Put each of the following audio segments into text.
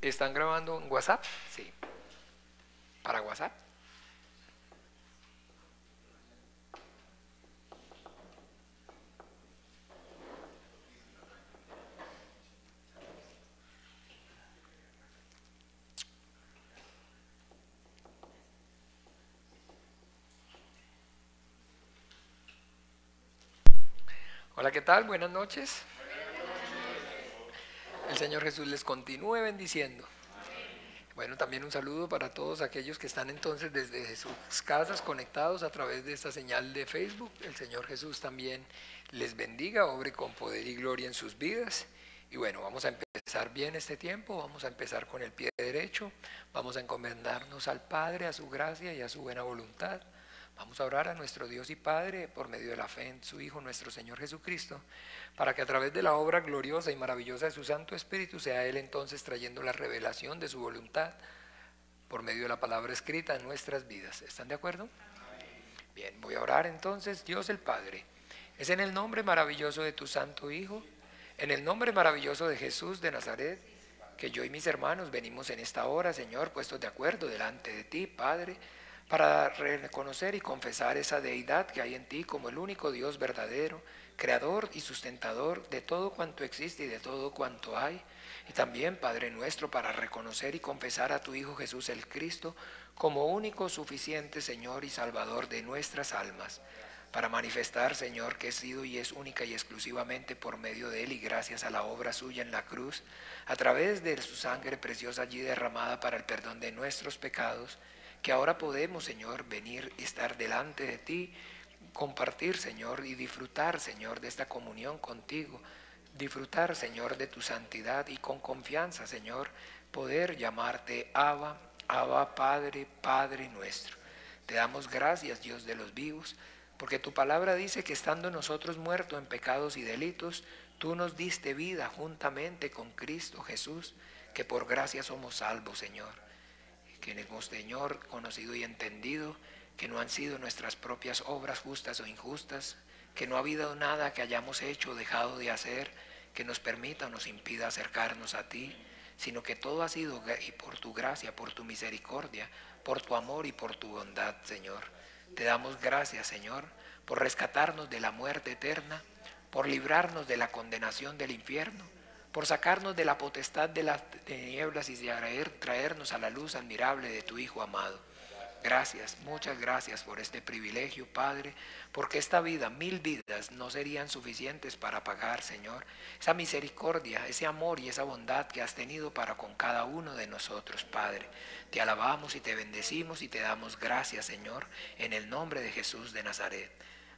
¿Están grabando en WhatsApp? Sí. ¿Para WhatsApp? Hola, ¿qué tal? Buenas noches. El Señor Jesús les continúe bendiciendo. Bueno, también un saludo para todos aquellos que están entonces desde sus casas conectados a través de esta señal de Facebook. El Señor Jesús también les bendiga, obre con poder y gloria en sus vidas. Y bueno, vamos a empezar bien este tiempo, vamos a empezar con el pie derecho, vamos a encomendarnos al Padre, a su gracia y a su buena voluntad. Vamos a orar a nuestro Dios y Padre por medio de la fe en su Hijo, nuestro Señor Jesucristo, para que a través de la obra gloriosa y maravillosa de su Santo Espíritu sea Él entonces trayendo la revelación de su voluntad por medio de la palabra escrita en nuestras vidas. ¿Están de acuerdo? Bien, voy a orar entonces. Dios el Padre, es en el nombre maravilloso de tu Santo Hijo, en el nombre maravilloso de Jesús de Nazaret, que yo y mis hermanos venimos en esta hora, Señor, puestos de acuerdo delante de ti, Padre, para reconocer y confesar esa deidad que hay en ti como el único Dios verdadero, creador y sustentador de todo cuanto existe y de todo cuanto hay. Y también, Padre nuestro, para reconocer y confesar a tu Hijo Jesús el Cristo como único, suficiente Señor y Salvador de nuestras almas. Para manifestar, Señor, que he sido y es única y exclusivamente por medio de Él y gracias a la obra suya en la cruz, a través de su sangre preciosa allí derramada para el perdón de nuestros pecados, que ahora podemos, Señor, venir y estar delante de ti, compartir, Señor, y disfrutar, Señor, de esta comunión contigo, disfrutar, Señor, de tu santidad y con confianza, Señor, poder llamarte Abba, Abba Padre, Padre nuestro. Te damos gracias, Dios de los vivos, porque tu palabra dice que estando nosotros muertos en pecados y delitos, tú nos diste vida juntamente con Cristo Jesús, que por gracia somos salvos, Señor. Que hemos, Señor, conocido y entendido que no han sido nuestras propias obras justas o injustas, que no ha habido nada que hayamos hecho o dejado de hacer que nos permita o nos impida acercarnos a ti, sino que todo ha sido y por tu gracia, por tu misericordia, por tu amor y por tu bondad, Señor. Te damos gracias, Señor, por rescatarnos de la muerte eterna, por librarnos de la condenación del infierno, por sacarnos de la potestad de las tinieblas y de traernos a la luz admirable de tu Hijo amado. Gracias, muchas gracias por este privilegio, Padre, porque esta vida, 1000 vidas, no serían suficientes para pagar, Señor, esa misericordia, ese amor y esa bondad que has tenido para con cada uno de nosotros, Padre. Te alabamos y te bendecimos y te damos gracias, Señor, en el nombre de Jesús de Nazaret.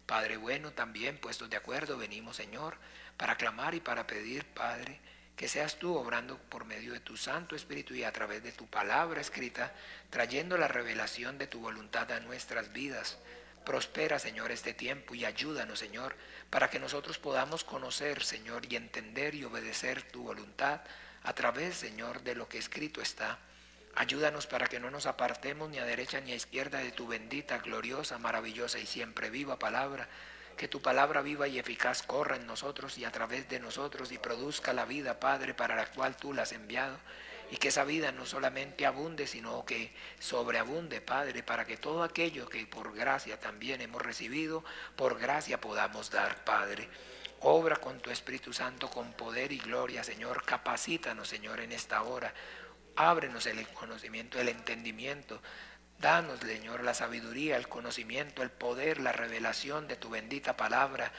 Padre bueno, también puestos de acuerdo, venimos, Señor, para clamar y para pedir, Padre, que seas tú obrando por medio de tu Santo Espíritu y a través de tu palabra escrita, trayendo la revelación de tu voluntad a nuestras vidas. Prospera, Señor, este tiempo y ayúdanos, Señor, para que nosotros podamos conocer, Señor, y entender y obedecer tu voluntad a través, Señor, de lo que escrito está. Ayúdanos para que no nos apartemos ni a derecha ni a izquierda de tu bendita, gloriosa, maravillosa y siempre viva palabra. Que tu palabra viva y eficaz corra en nosotros y a través de nosotros y produzca la vida, Padre, para la cual tú la has enviado. Y que esa vida no solamente abunde, sino que sobreabunde, Padre, para que todo aquello que por gracia también hemos recibido, por gracia podamos dar, Padre. Obra con tu Espíritu Santo con poder y gloria, Señor. Capacítanos, Señor, en esta hora. Ábrenos el conocimiento, el entendimiento. Danos, Señor, la sabiduría, el conocimiento, el poder, la revelación de tu bendita palabra.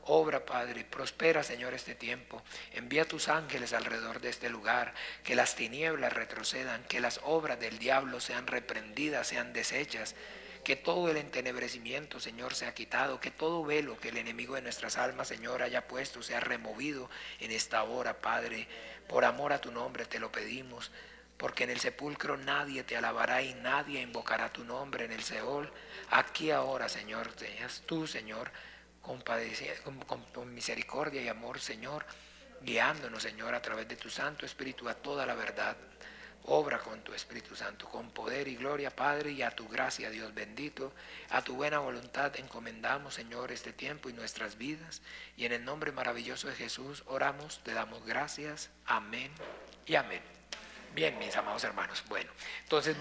Obra, Padre, prospera, Señor, este tiempo. Envía tus ángeles alrededor de este lugar, que las tinieblas retrocedan, que las obras del diablo sean reprendidas, sean deshechas, que todo el entenebrecimiento, Señor, sea quitado, que todo velo que el enemigo de nuestras almas, Señor, haya puesto, sea removido en esta hora, Padre. Por amor a tu nombre te lo pedimos. Porque en el sepulcro nadie te alabará y nadie invocará tu nombre en el Seol. Aquí ahora, Señor, seas tú, Señor, con misericordia y amor, Señor, guiándonos, Señor, a través de tu Santo Espíritu a toda la verdad. Obra con tu Espíritu Santo, con poder y gloria, Padre, y a tu gracia, Dios bendito, a tu buena voluntad encomendamos, Señor, este tiempo y nuestras vidas. Y en el nombre maravilloso de Jesús oramos, te damos gracias. Amén y amén. Bien, mis amados hermanos. Bueno, entonces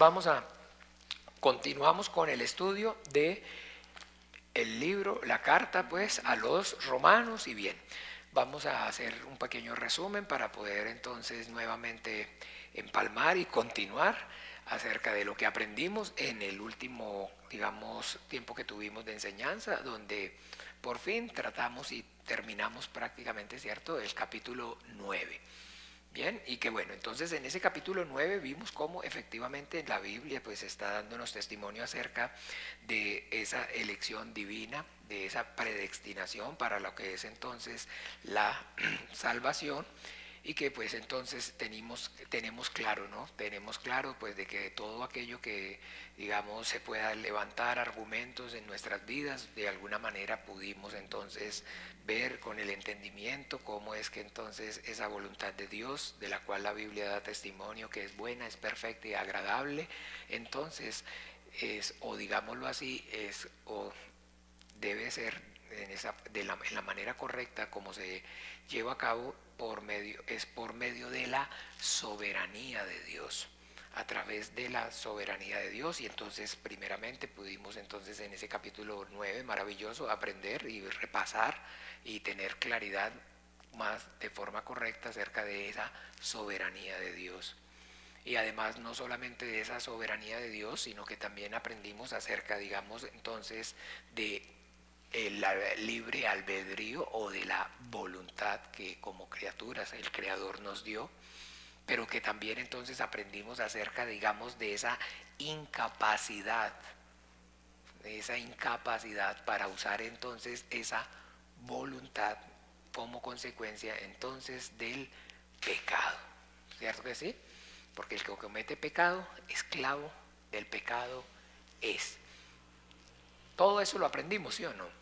continuamos con el estudio de el libro, la carta pues a los romanos. Y bien, vamos a hacer un pequeño resumen para poder entonces nuevamente empalmar y continuar acerca de lo que aprendimos en el último, digamos, tiempo que tuvimos de enseñanza, donde por fin tratamos y terminamos prácticamente, ¿cierto?, el capítulo 9. Bien, y que bueno, entonces en ese capítulo 9 vimos cómo efectivamente la Biblia pues está dándonos testimonio acerca de esa elección divina, de esa predestinación para lo que es entonces la salvación, y que pues entonces tenemos claro, ¿no? Tenemos claro pues de que todo aquello que digamos se pueda levantar argumentos en nuestras vidas, de alguna manera pudimos entonces ver con el entendimiento cómo es que entonces esa voluntad de Dios, de la cual la Biblia da testimonio que es buena, es perfecta y agradable, entonces es, o digámoslo así, es o debe ser en la manera correcta como se lleva a cabo por medio de la soberanía de Dios, a través de la soberanía de Dios. Y entonces primeramente pudimos entonces en ese capítulo 9 maravilloso aprender y repasar y tener claridad más de forma correcta acerca de esa soberanía de Dios. Y además no solamente de esa soberanía de Dios, sino que también aprendimos acerca, digamos, entonces de el libre albedrío o de la voluntad que como criaturas el Creador nos dio, pero que también entonces aprendimos acerca, digamos, de esa incapacidad para usar entonces esa voluntad como consecuencia entonces del pecado. ¿Cierto que sí? Porque el que comete pecado, esclavo del pecado es. Todo eso lo aprendimos, ¿sí o no?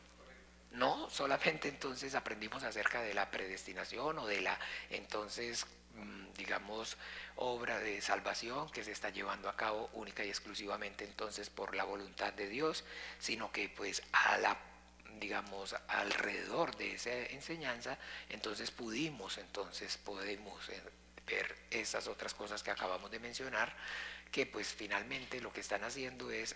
No solamente entonces aprendimos acerca de la predestinación o de la entonces digamos obra de salvación que se está llevando a cabo única y exclusivamente entonces por la voluntad de Dios, sino que pues digamos alrededor de esa enseñanza entonces podemos ver esas otras cosas que acabamos de mencionar, que pues finalmente lo que están haciendo es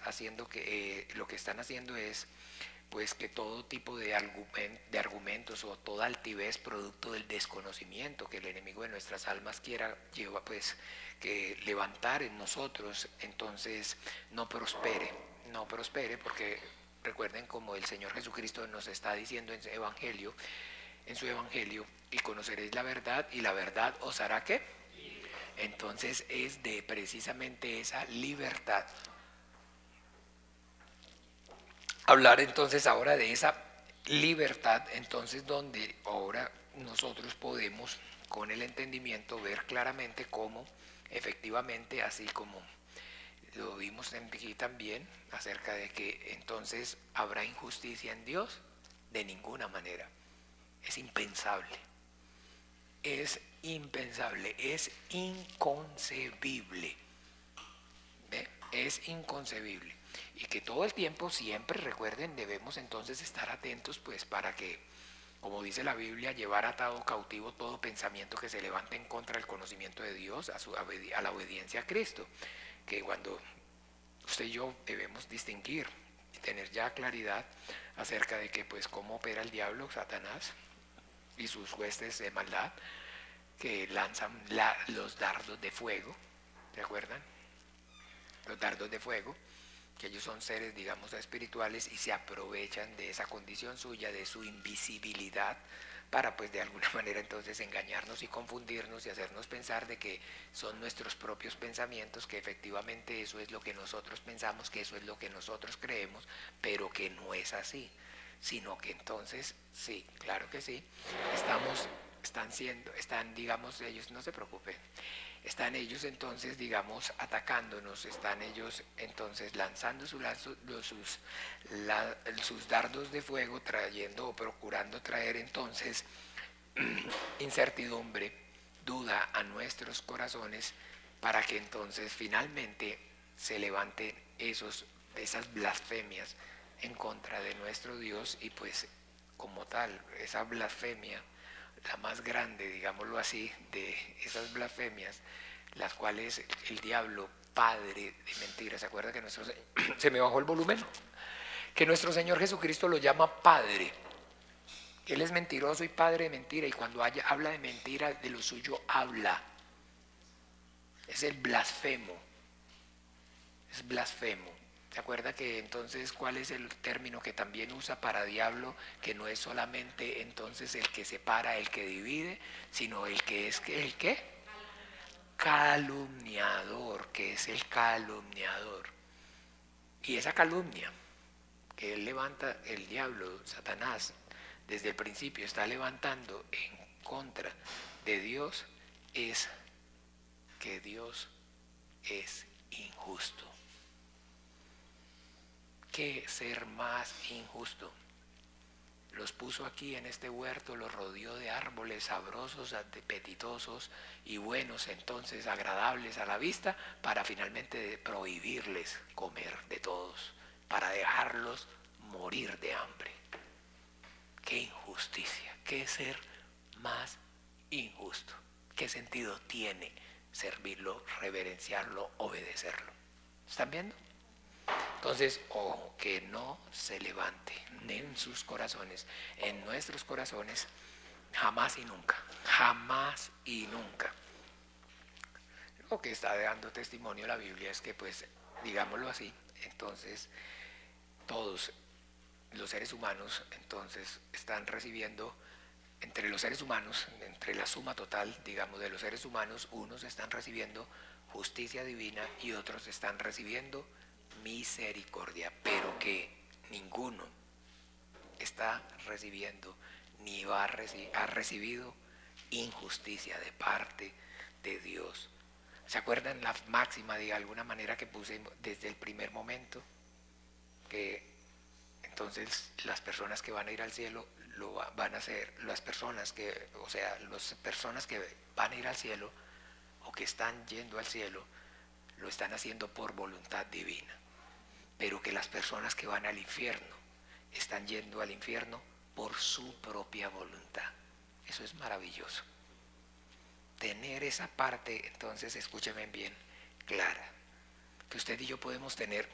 pues que todo tipo de argumentos o toda altivez producto del desconocimiento que el enemigo de nuestras almas lleva pues que levantar en nosotros, entonces no prospere, porque recuerden como el Señor Jesucristo nos está diciendo en su evangelio, y conoceréis la verdad y la verdad os hará ¿qué? Entonces es de precisamente esa libertad. Hablar entonces ahora de esa libertad, entonces donde ahora nosotros podemos con el entendimiento ver claramente cómo efectivamente, así como lo vimos aquí también, acerca de que entonces habrá injusticia en Dios, de ninguna manera. Es impensable, es inconcebible. ¿Ve? Es inconcebible. Y que todo el tiempo, siempre recuerden, debemos entonces estar atentos pues para que, como dice la Biblia, llevar atado cautivo todo pensamiento que se levante en contra del conocimiento de Dios, a la obediencia a Cristo. Que cuando usted y yo debemos distinguir y tener ya claridad acerca de que pues cómo opera el diablo, Satanás y sus huestes de maldad, que lanzan los dardos de fuego, ¿se acuerdan? Los dardos de fuego, que ellos son seres, digamos, espirituales y se aprovechan de esa condición suya, de su invisibilidad, para pues de alguna manera entonces engañarnos y confundirnos y hacernos pensar de que son nuestros propios pensamientos, que efectivamente eso es lo que nosotros pensamos, que eso es lo que nosotros creemos, pero que no es así, sino que entonces, sí, claro que sí, están, digamos, ellos, no se preocupen, están ellos entonces, digamos, atacándonos, están ellos entonces lanzando sus dardos de fuego, trayendo o procurando traer entonces incertidumbre, duda a nuestros corazones, para que entonces finalmente se levanten esas blasfemias en contra de nuestro Dios, y pues como tal, esa blasfemia, la más grande, digámoslo así, de esas blasfemias, las cuales el diablo, padre de mentiras, ¿se acuerda que se me bajó el volumen? Que nuestro Señor Jesucristo lo llama Padre. Él es mentiroso y padre de mentira, y cuando habla de mentira, de lo suyo habla. Es el blasfemo. Es blasfemo. ¿Se acuerda que entonces cuál es el término que también usa para diablo? Que no es solamente entonces el que separa, el que divide, sino el que es el ¿qué? Calumniador, que es el calumniador. Y esa calumnia que él levanta, el diablo, Satanás, desde el principio está levantando en contra de Dios, es que Dios es injusto. ¿Qué ser más injusto? Los puso aquí en este huerto, los rodeó de árboles sabrosos, apetitosos y buenos, entonces agradables a la vista, para finalmente prohibirles comer de todos, para dejarlos morir de hambre. ¡Qué injusticia! ¿Qué ser más injusto? ¿Qué sentido tiene servirlo, reverenciarlo, obedecerlo? ¿Están viendo? Entonces, ojo, que no se levante en sus corazones, en nuestros corazones, jamás y nunca, jamás y nunca. Lo que está dando testimonio la Biblia es que, pues, digámoslo así, entonces, todos los seres humanos, entonces, están recibiendo, entre los seres humanos, entre la suma total, digamos, de los seres humanos, unos están recibiendo justicia divina y otros están recibiendo misericordia, pero que ninguno está recibiendo ni ha recibido injusticia de parte de Dios. ¿Se acuerdan la máxima de alguna manera que puse desde el primer momento? Que entonces las personas que van a ir al cielo lo van a hacer, las personas que, o sea, las personas que van a ir al cielo o que están yendo al cielo, lo están haciendo por voluntad divina. Pero que las personas que van al infierno están yendo al infierno por su propia voluntad. Eso es maravilloso. Tener esa parte, entonces, escúcheme bien, clara. Que usted y yo podemos tener,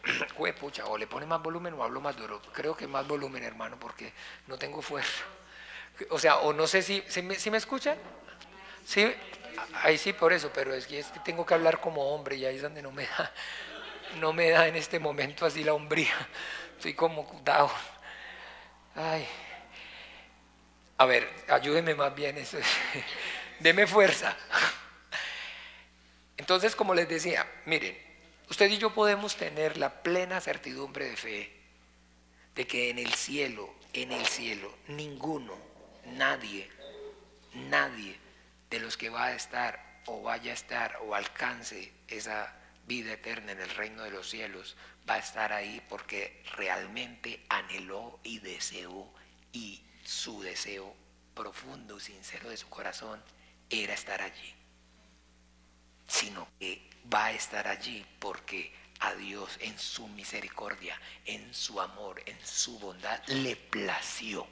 pucha, o le pone más volumen o hablo más duro. Creo que más volumen, hermano, porque no tengo fuerza. O sea, o no sé si me escuchan. Sí, ahí sí, por eso, pero es que tengo que hablar como hombre y ahí es donde no me da en este momento así la hombría. Estoy como down. Ay. A ver, ayúdeme más bien eso. Deme fuerza. Entonces, como les decía, miren, usted y yo podemos tener la plena certidumbre de fe de que en el cielo, ninguno, nadie de los que va a estar o vaya a estar o alcance esa vida eterna en el reino de los cielos va a estar ahí porque realmente anheló y deseó, y su deseo profundo, sincero de su corazón era estar allí, sino que va a estar allí porque a Dios en su misericordia, en su amor, en su bondad le plació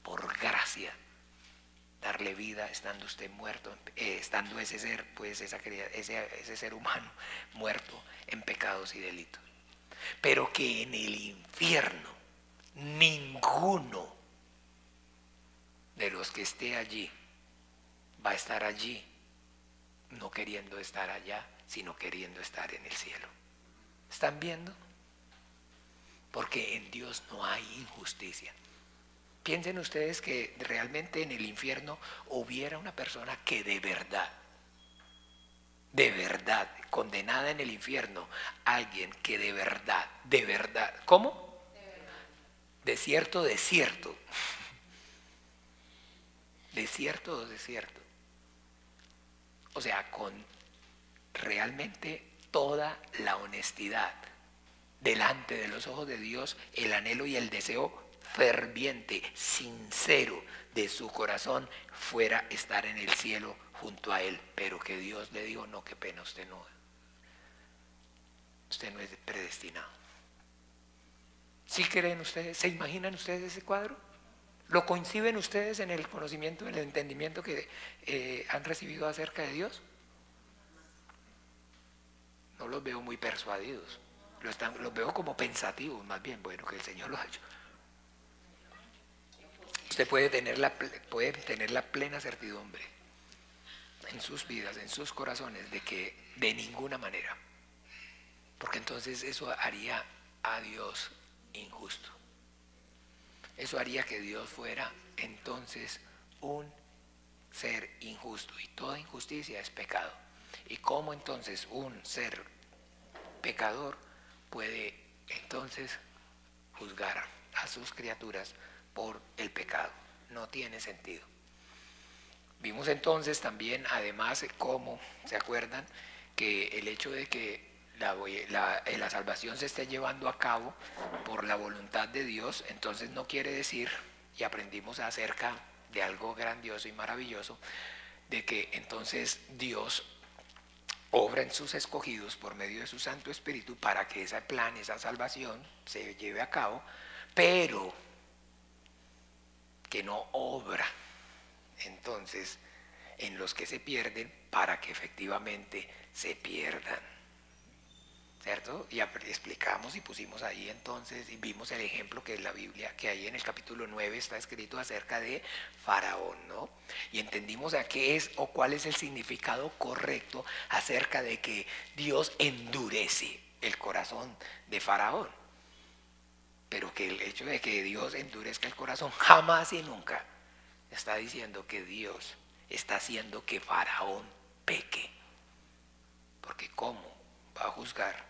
por gracia darle vida estando usted muerto, estando ese ser, pues ese ser humano muerto en pecados y delitos. Pero que en el infierno ninguno de los que esté allí va a estar allí no queriendo estar allá, sino queriendo estar en el cielo. ¿Están viendo? Porque en Dios no hay injusticia. Piensen ustedes que realmente en el infierno hubiera una persona que de verdad, condenada en el infierno, alguien que de verdad, ¿cómo? Desierto. Desierto o desierto. O sea, con realmente toda la honestidad delante de los ojos de Dios, el anhelo y el deseo ferviente, sincero de su corazón fuera estar en el cielo junto a Él, pero que Dios le dijo, no, qué pena, usted no es predestinado. ¿Sí creen ustedes? ¿Se imaginan ustedes ese cuadro? ¿Lo coinciden ustedes en el conocimiento, en el entendimiento que han recibido acerca de Dios? No los veo muy persuadidos. Los veo como pensativos, más bien. Bueno, que el Señor los ha hecho. Usted puede tener la plena certidumbre en sus vidas, en sus corazones, de que de ninguna manera, porque entonces eso haría a Dios injusto. Eso haría que Dios fuera entonces un ser injusto, y toda injusticia es pecado. ¿Y cómo entonces un ser pecador puede entonces juzgar a sus criaturas por el pecado? No tiene sentido. Vimos entonces también, además, cómo, ¿se acuerdan? Que el hecho de que la salvación se esté llevando a cabo por la voluntad de Dios, entonces no quiere decir, y aprendimos acerca de algo grandioso y maravilloso, de que entonces Dios obra en sus escogidos por medio de su Santo Espíritu para que ese plan, esa salvación se lleve a cabo, pero que no obra entonces en los que se pierden para que efectivamente se pierdan, ¿cierto? Y explicamos y pusimos ahí entonces, y vimos el ejemplo que en la Biblia, que ahí en el capítulo 9 está escrito acerca de Faraón, ¿no? Y entendimos a qué es o cuál es el significado correcto acerca de que Dios endurece el corazón de Faraón. Pero que el hecho de que Dios endurezca el corazón jamás y nunca está diciendo que Dios está haciendo que Faraón peque. Porque ¿cómo va a juzgar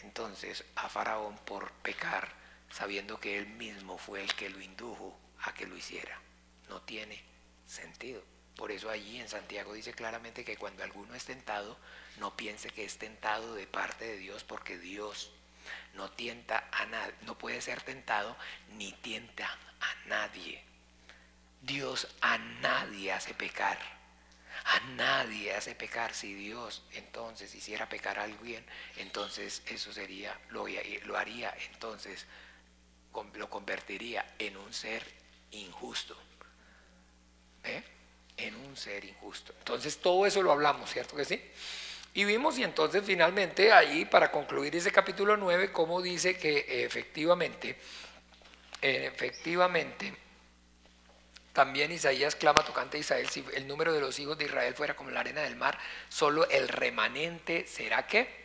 entonces a Faraón por pecar sabiendo que él mismo fue el que lo indujo a que lo hiciera? No tiene sentido. Por eso allí en Santiago dice claramente que cuando alguno es tentado, no piense que es tentado de parte de Dios, porque Dios no tienta a nadie, no puede ser tentado ni tienta a nadie. Dios a nadie hace pecar. A nadie hace pecar. Si Dios entonces hiciera pecar a alguien, entonces eso sería, lo haría, entonces lo convertiría en un ser injusto. En un ser injusto. Entonces todo eso lo hablamos, ¿cierto que sí? Y vimos, y entonces finalmente ahí, para concluir ese capítulo 9, cómo dice que efectivamente, también Isaías clama tocante a Israel: si el número de los hijos de Israel fuera como la arena del mar, solo el remanente será ¿qué?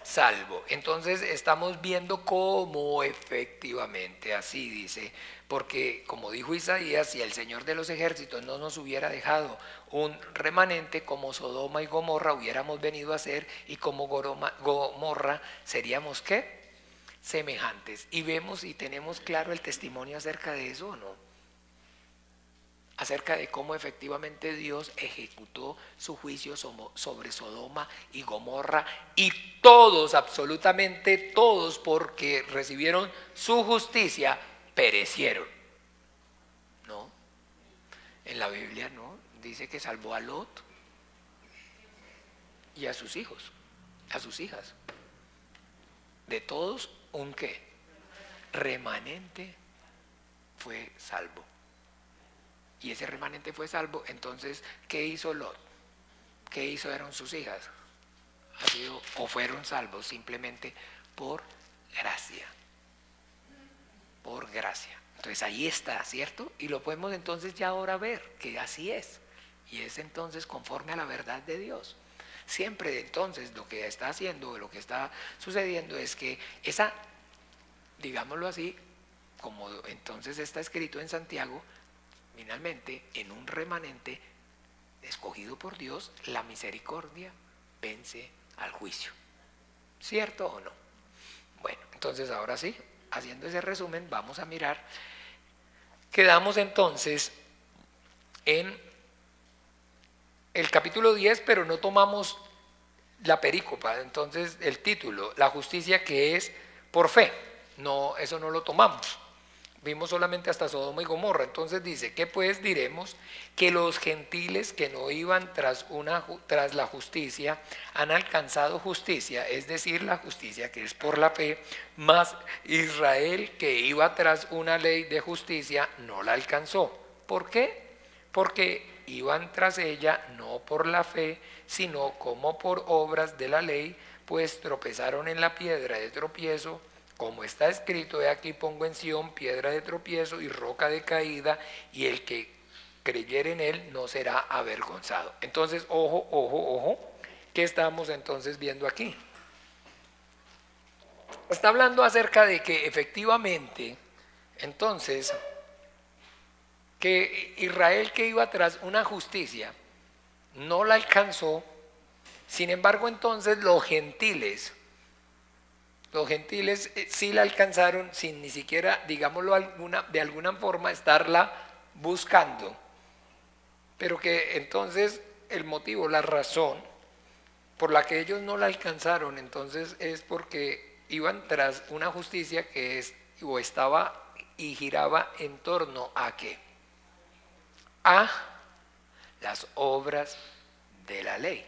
Salvo. Entonces estamos viendo cómo efectivamente así dice, porque como dijo Isaías, si el Señor de los ejércitos no nos hubiera dejado un remanente, como Sodoma y Gomorra hubiéramos venido a ser, y como Gomorra seríamos ¿qué? Semejantes. Y vemos y tenemos claro el testimonio acerca de eso, ¿o no? Acerca de cómo efectivamente Dios ejecutó su juicio sobre Sodoma y Gomorra, y todos, absolutamente todos, porque recibieron su justicia, perecieron. ¿No? En la Biblia no, dice que salvó a Lot y a sus hijos, a sus hijas. De todos, ¿un qué? Remanente fue salvo. Y ese remanente fue salvo. Entonces, ¿qué hizo Lot? ¿Qué hicieron sus hijas? O fueron salvos simplemente por gracia. Por gracia. Entonces ahí está, ¿cierto? Y lo podemos entonces ya ahora ver, que así es. Y es entonces conforme a la verdad de Dios. Siempre entonces lo que está haciendo, lo que está sucediendo es que esa, digámoslo así, como entonces está escrito en Santiago, finalmente, en un remanente escogido por Dios, la misericordia vence al juicio. ¿Cierto o no? Bueno, entonces ahora sí, haciendo ese resumen, vamos a mirar. Quedamos entonces en el capítulo 10, pero no tomamos la perícopa, entonces el título, la justicia que es por fe. No, eso no lo tomamos. Vimos solamente hasta Sodoma y Gomorra. Entonces dice, ¿qué pues diremos? Que los gentiles que no iban tras la justicia han alcanzado justicia, es decir, la justicia que es por la fe, mas Israel que iba tras una ley de justicia no la alcanzó. ¿Por qué? Porque iban tras ella no por la fe, sino como por obras de la ley, pues tropezaron en la piedra de tropiezo, como está escrito: he aquí pongo en Sión piedra de tropiezo y roca de caída, y el que creyere en él no será avergonzado. Entonces, ojo, ojo, ojo, ¿qué estamos entonces viendo aquí? Está hablando acerca de que efectivamente, entonces, que Israel, que iba tras una justicia, no la alcanzó. Sin embargo, entonces los gentiles sí la alcanzaron sin ni siquiera, digámoslo de alguna forma, estarla buscando. Pero que entonces el motivo, la razón por la que ellos no la alcanzaron, entonces es porque iban tras una justicia que estaba y giraba en torno a ¿qué? A las obras de la ley.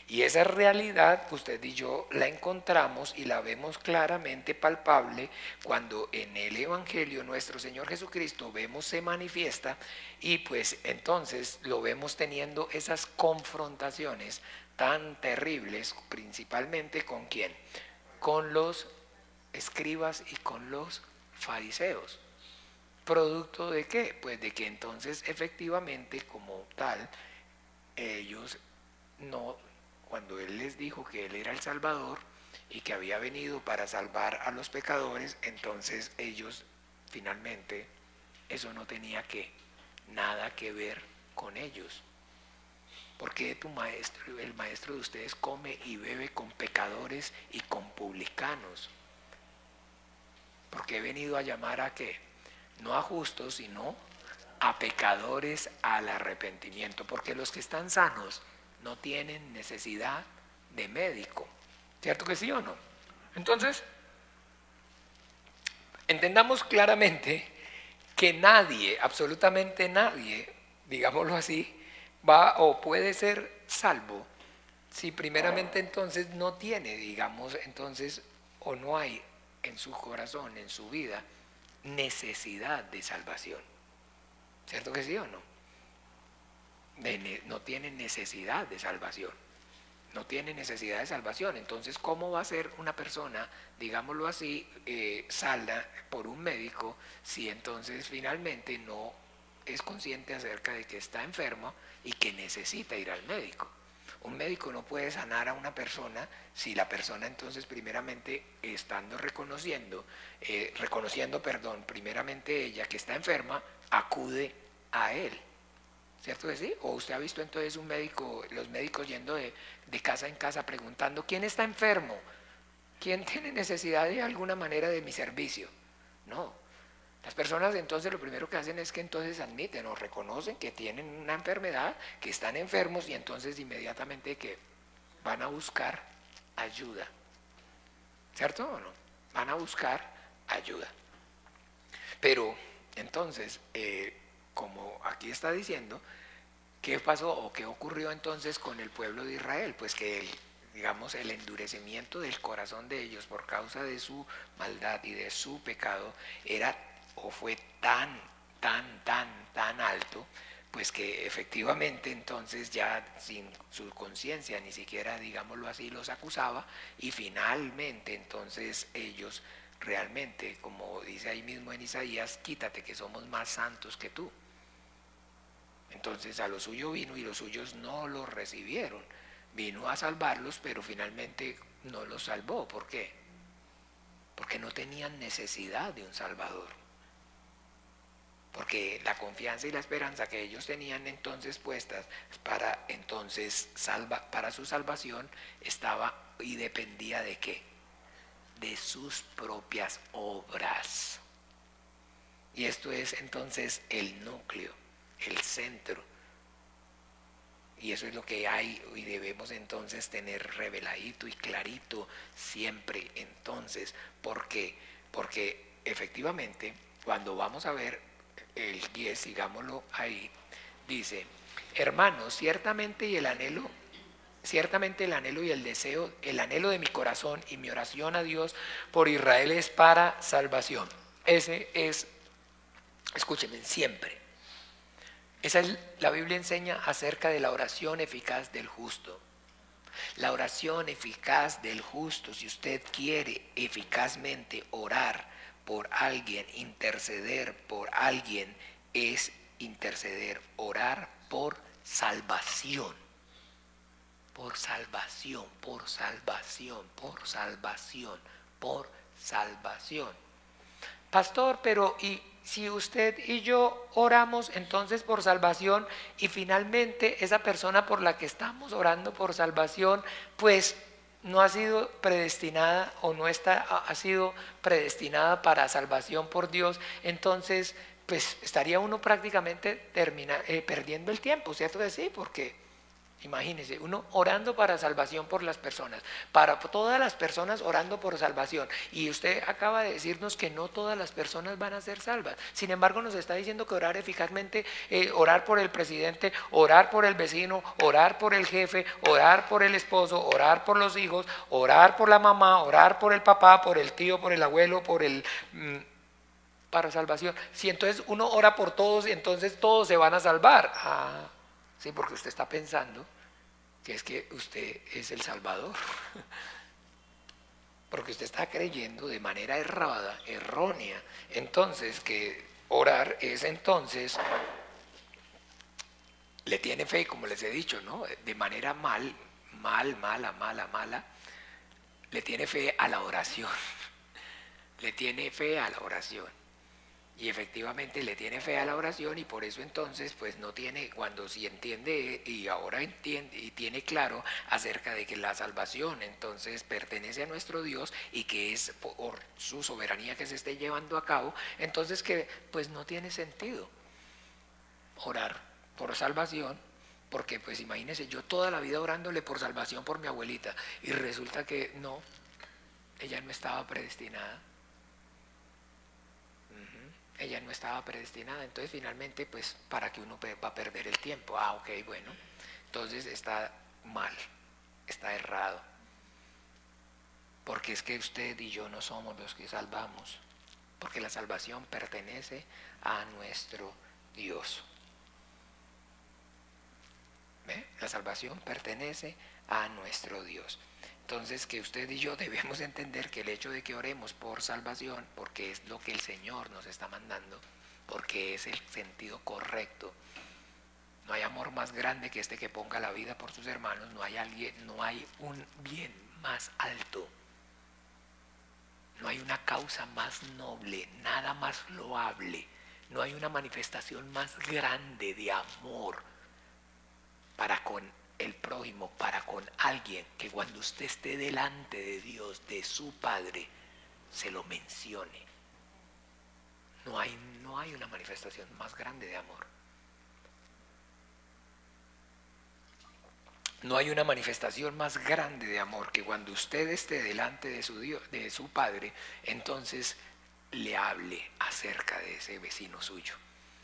Y esa realidad usted y yo la encontramos y la vemos claramente palpable cuando en el Evangelio nuestro Señor Jesucristo se manifiesta, y pues entonces lo vemos teniendo esas confrontaciones tan terribles, principalmente ¿con quién? Con los escribas y con los fariseos. ¿Producto de qué? Pues de que entonces efectivamente como tal ellos no, cuando Él les dijo que Él era el Salvador y que había venido para salvar a los pecadores, entonces ellos finalmente eso no tenía nada que ver con ellos. Porque el maestro de ustedes come y bebe con pecadores y con publicanos. Porque he venido a llamar a ¿qué? No a justos, sino a pecadores al arrepentimiento. Porque los que están sanos no tienen necesidad de médico. ¿Cierto que sí o no? Entonces, entendamos claramente que nadie, absolutamente nadie, digámoslo así, va o puede ser salvo si primeramente entonces no tiene, digamos, entonces, o no hay en su corazón, en su vida, necesidad de salvación. ¿Cierto que sí o no? No tiene necesidad de salvación. No tiene necesidad de salvación. Entonces, ¿cómo va a ser una persona, digámoslo así, salda por un médico si entonces finalmente no es consciente acerca de que está enfermo y que necesita ir al médico? Un médico no puede sanar a una persona si la persona entonces primeramente reconociendo, primeramente ella que está enferma, acude a él. ¿Cierto que sí? ¿O usted ha visto entonces los médicos yendo de casa en casa preguntando quién está enfermo? ¿Quién tiene necesidad de alguna manera de mi servicio? No. Las personas entonces lo primero que hacen es que entonces admiten o reconocen que tienen una enfermedad, que están enfermos, y entonces inmediatamente que van a buscar ayuda. ¿Cierto o no? Van a buscar ayuda. Pero entonces, como aquí está diciendo, ¿qué pasó o qué ocurrió entonces con el pueblo de Israel? Pues que digamos, el endurecimiento del corazón de ellos por causa de su maldad y de su pecado fue tan alto, pues que efectivamente entonces ya sin su conciencia ni siquiera, digámoslo así, los acusaba, y finalmente entonces ellos realmente, como dice ahí mismo en Isaías, quítate que somos más santos que tú. Entonces a lo suyo vino y los suyos no los recibieron. Vino a salvarlos, pero finalmente no los salvó. ¿Por qué? Porque no tenían necesidad de un Salvador. Porque la confianza y la esperanza que ellos tenían entonces puestas para su salvación estaba y dependía ¿de qué? De sus propias obras. Y esto es entonces el núcleo, el centro. Y eso es lo que hay y debemos entonces tener reveladito y clarito siempre entonces. ¿Por qué? Porque efectivamente cuando vamos a ver el 10, sigámoslo ahí, dice: hermanos, ciertamente el anhelo y el deseo, el anhelo de mi corazón y mi oración a Dios por Israel es para salvación. Ese es, escúchenme, siempre. La Biblia enseña acerca de la oración eficaz del justo. La oración eficaz del justo, si usted quiere eficazmente orar por alguien, interceder por alguien, es interceder, orar por salvación. Por salvación, por salvación, por salvación, por salvación. Pastor, pero ¿y si usted y yo oramos entonces por salvación y finalmente esa persona por la que estamos orando por salvación, pues no ha sido predestinada o no ha sido predestinada para salvación por Dios, entonces pues estaría uno prácticamente perdiendo el tiempo, ¿cierto que sí? Porque imagínese, uno orando para salvación por las personas, para todas las personas orando por salvación. Y usted acaba de decirnos que no todas las personas van a ser salvas. Sin embargo, nos está diciendo que orar eficazmente, orar por el presidente, orar por el vecino, orar por el jefe, orar por el esposo, orar por los hijos, orar por la mamá, orar por el papá, por el tío, por el abuelo, para salvación. Si entonces uno ora por todos, entonces todos se van a salvar. Sí, porque usted está pensando que es que usted es el Salvador. Porque usted está creyendo de manera errónea. Entonces, que orar es entonces, le tiene fe, como les he dicho, ¿no? De manera mala, le tiene fe a la oración. Le tiene fe a la oración. Y efectivamente le tiene fe a la oración y por eso entonces pues no tiene, cuando sí entiende y ahora entiende y tiene claro acerca de que la salvación entonces pertenece a nuestro Dios y que es por su soberanía que se esté llevando a cabo, entonces que pues no tiene sentido orar por salvación, porque pues imagínese yo toda la vida orándole por salvación por mi abuelita y resulta que no, ella no estaba predestinada. Ella no estaba predestinada, entonces finalmente pues para que uno va a perder el tiempo. Ok, bueno, entonces está mal, está errado, porque es que usted y yo no somos los que salvamos, porque la salvación pertenece a nuestro Dios. ¿Ve? La salvación pertenece a nuestro Dios. Entonces que usted y yo debemos entender que el hecho de que oremos por salvación, porque es lo que el Señor nos está mandando, porque es el sentido correcto. No hay amor más grande que este que ponga la vida por sus hermanos, no hay un bien más alto, no hay una causa más noble, nada más loable, no hay una manifestación más grande de amor para con el prójimo, para con alguien, que cuando usted esté delante de Dios, de su Padre, se lo mencione. No hay una manifestación más grande de amor. No hay una manifestación más grande de amor que cuando usted esté delante de su Dios, de su Padre, entonces le hable acerca de ese vecino suyo.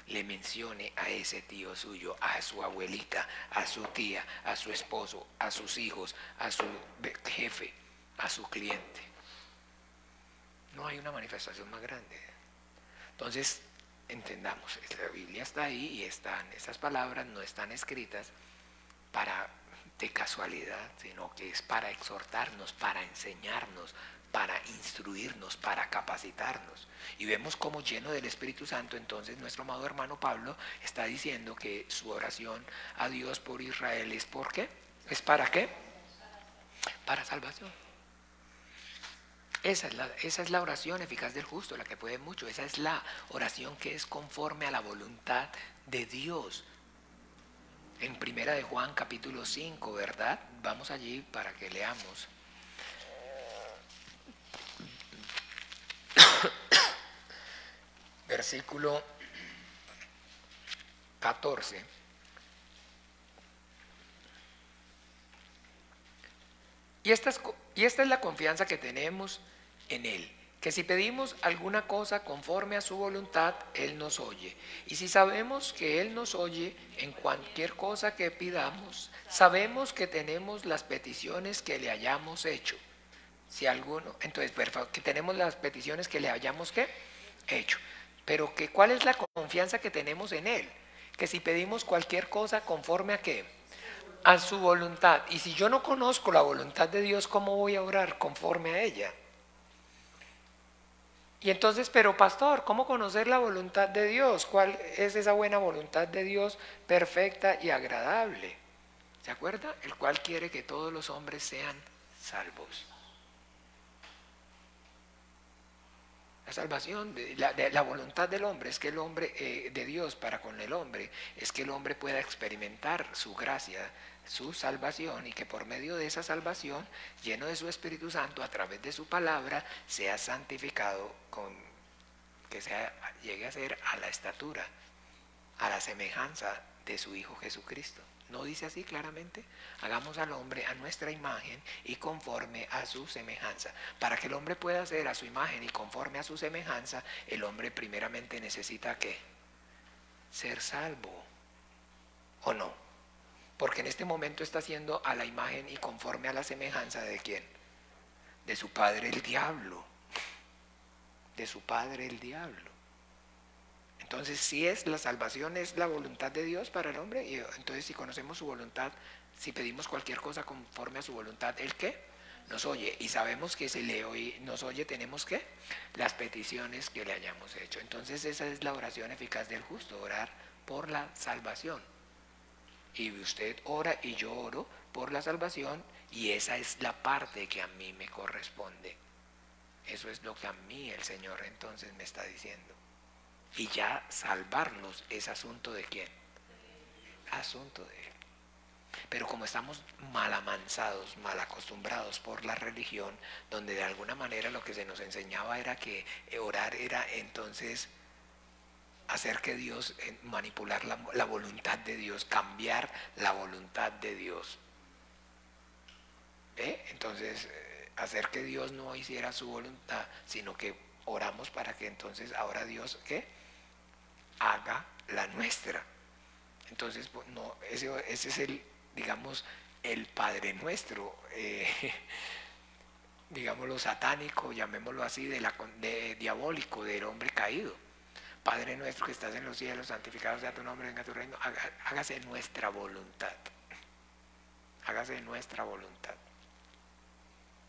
Le mencione a ese tío suyo, a su abuelita, a su tía, a su esposo, a sus hijos, a su jefe, a su cliente. No hay una manifestación más grande. Entonces, entendamos, la Biblia está ahí y esas palabras no están escritas de casualidad, sino que es para exhortarnos, para enseñarnos, para instruirnos, para capacitarnos. Y vemos cómo lleno del Espíritu Santo, entonces nuestro amado hermano Pablo está diciendo que su oración a Dios por Israel es ¿por qué? ¿Es para qué? Para salvación. Esa es la oración eficaz del justo, la que puede mucho. Esa es la oración que es conforme a la voluntad de Dios. En Primera de Juan capítulo 5, ¿verdad? Vamos allí para que leamos. Versículo 14. Y esta es la confianza que tenemos en Él, que si pedimos alguna cosa conforme a su voluntad, Él nos oye. Y si sabemos que Él nos oye en cualquier cosa que pidamos, sabemos que tenemos las peticiones que le hayamos hecho. Entonces, que tenemos las peticiones que le hayamos hecho. Pero ¿cuál es la confianza que tenemos en Él? Que si pedimos cualquier cosa, ¿conforme a qué? A su voluntad. Y si yo no conozco la voluntad de Dios, ¿cómo voy a orar conforme a ella? Y entonces, pero pastor, ¿cómo conocer la voluntad de Dios? ¿Cuál es esa buena voluntad de Dios perfecta y agradable? ¿Se acuerda? El cual quiere que todos los hombres sean salvos. La salvación, la voluntad del hombre es que el hombre, de Dios para con el hombre, es que el hombre pueda experimentar su gracia, su salvación, y que por medio de esa salvación, lleno de su Espíritu Santo, a través de su palabra, sea santificado, que llegue a ser a la estatura, a la semejanza de su Hijo Jesucristo. ¿No dice así claramente? Hagamos al hombre a nuestra imagen y conforme a su semejanza. Para que el hombre pueda ser a su imagen y conforme a su semejanza, el hombre primeramente necesita ¿qué? Ser salvo. ¿O no? Porque en este momento está siendo a la imagen y conforme a la semejanza ¿de quién? De su padre el diablo. De su padre el diablo. Entonces, si es la salvación, es la voluntad de Dios para el hombre, y entonces si conocemos su voluntad, si pedimos cualquier cosa conforme a su voluntad, ¿el qué? Nos oye, y sabemos que si le oye, nos oye, tenemos ¿qué? Las peticiones que le hayamos hecho. Entonces esa es la oración eficaz del justo, orar por la salvación. Y usted ora y yo oro por la salvación, y esa es la parte que a mí me corresponde. Eso es lo que a mí el Señor entonces me está diciendo. Y ya salvarnos es asunto de quién? Asunto de Él. Pero como estamos mal amansados, mal acostumbrados por la religión, donde de alguna manera lo que se nos enseñaba era que orar era entonces hacer que Dios, manipular la voluntad de Dios, cambiar la voluntad de Dios. ¿Ve? Entonces, hacer que Dios no hiciera su voluntad, sino que oramos para que entonces ahora Dios, ¿qué? Haga la nuestra. Entonces, pues, no, ese es el, digamos, el Padre Nuestro, digámoslo satánico, llamémoslo así, de diabólico, del hombre caído. Padre nuestro que estás en los cielos, santificado sea tu nombre, venga tu reino, hágase nuestra voluntad. Hágase nuestra voluntad.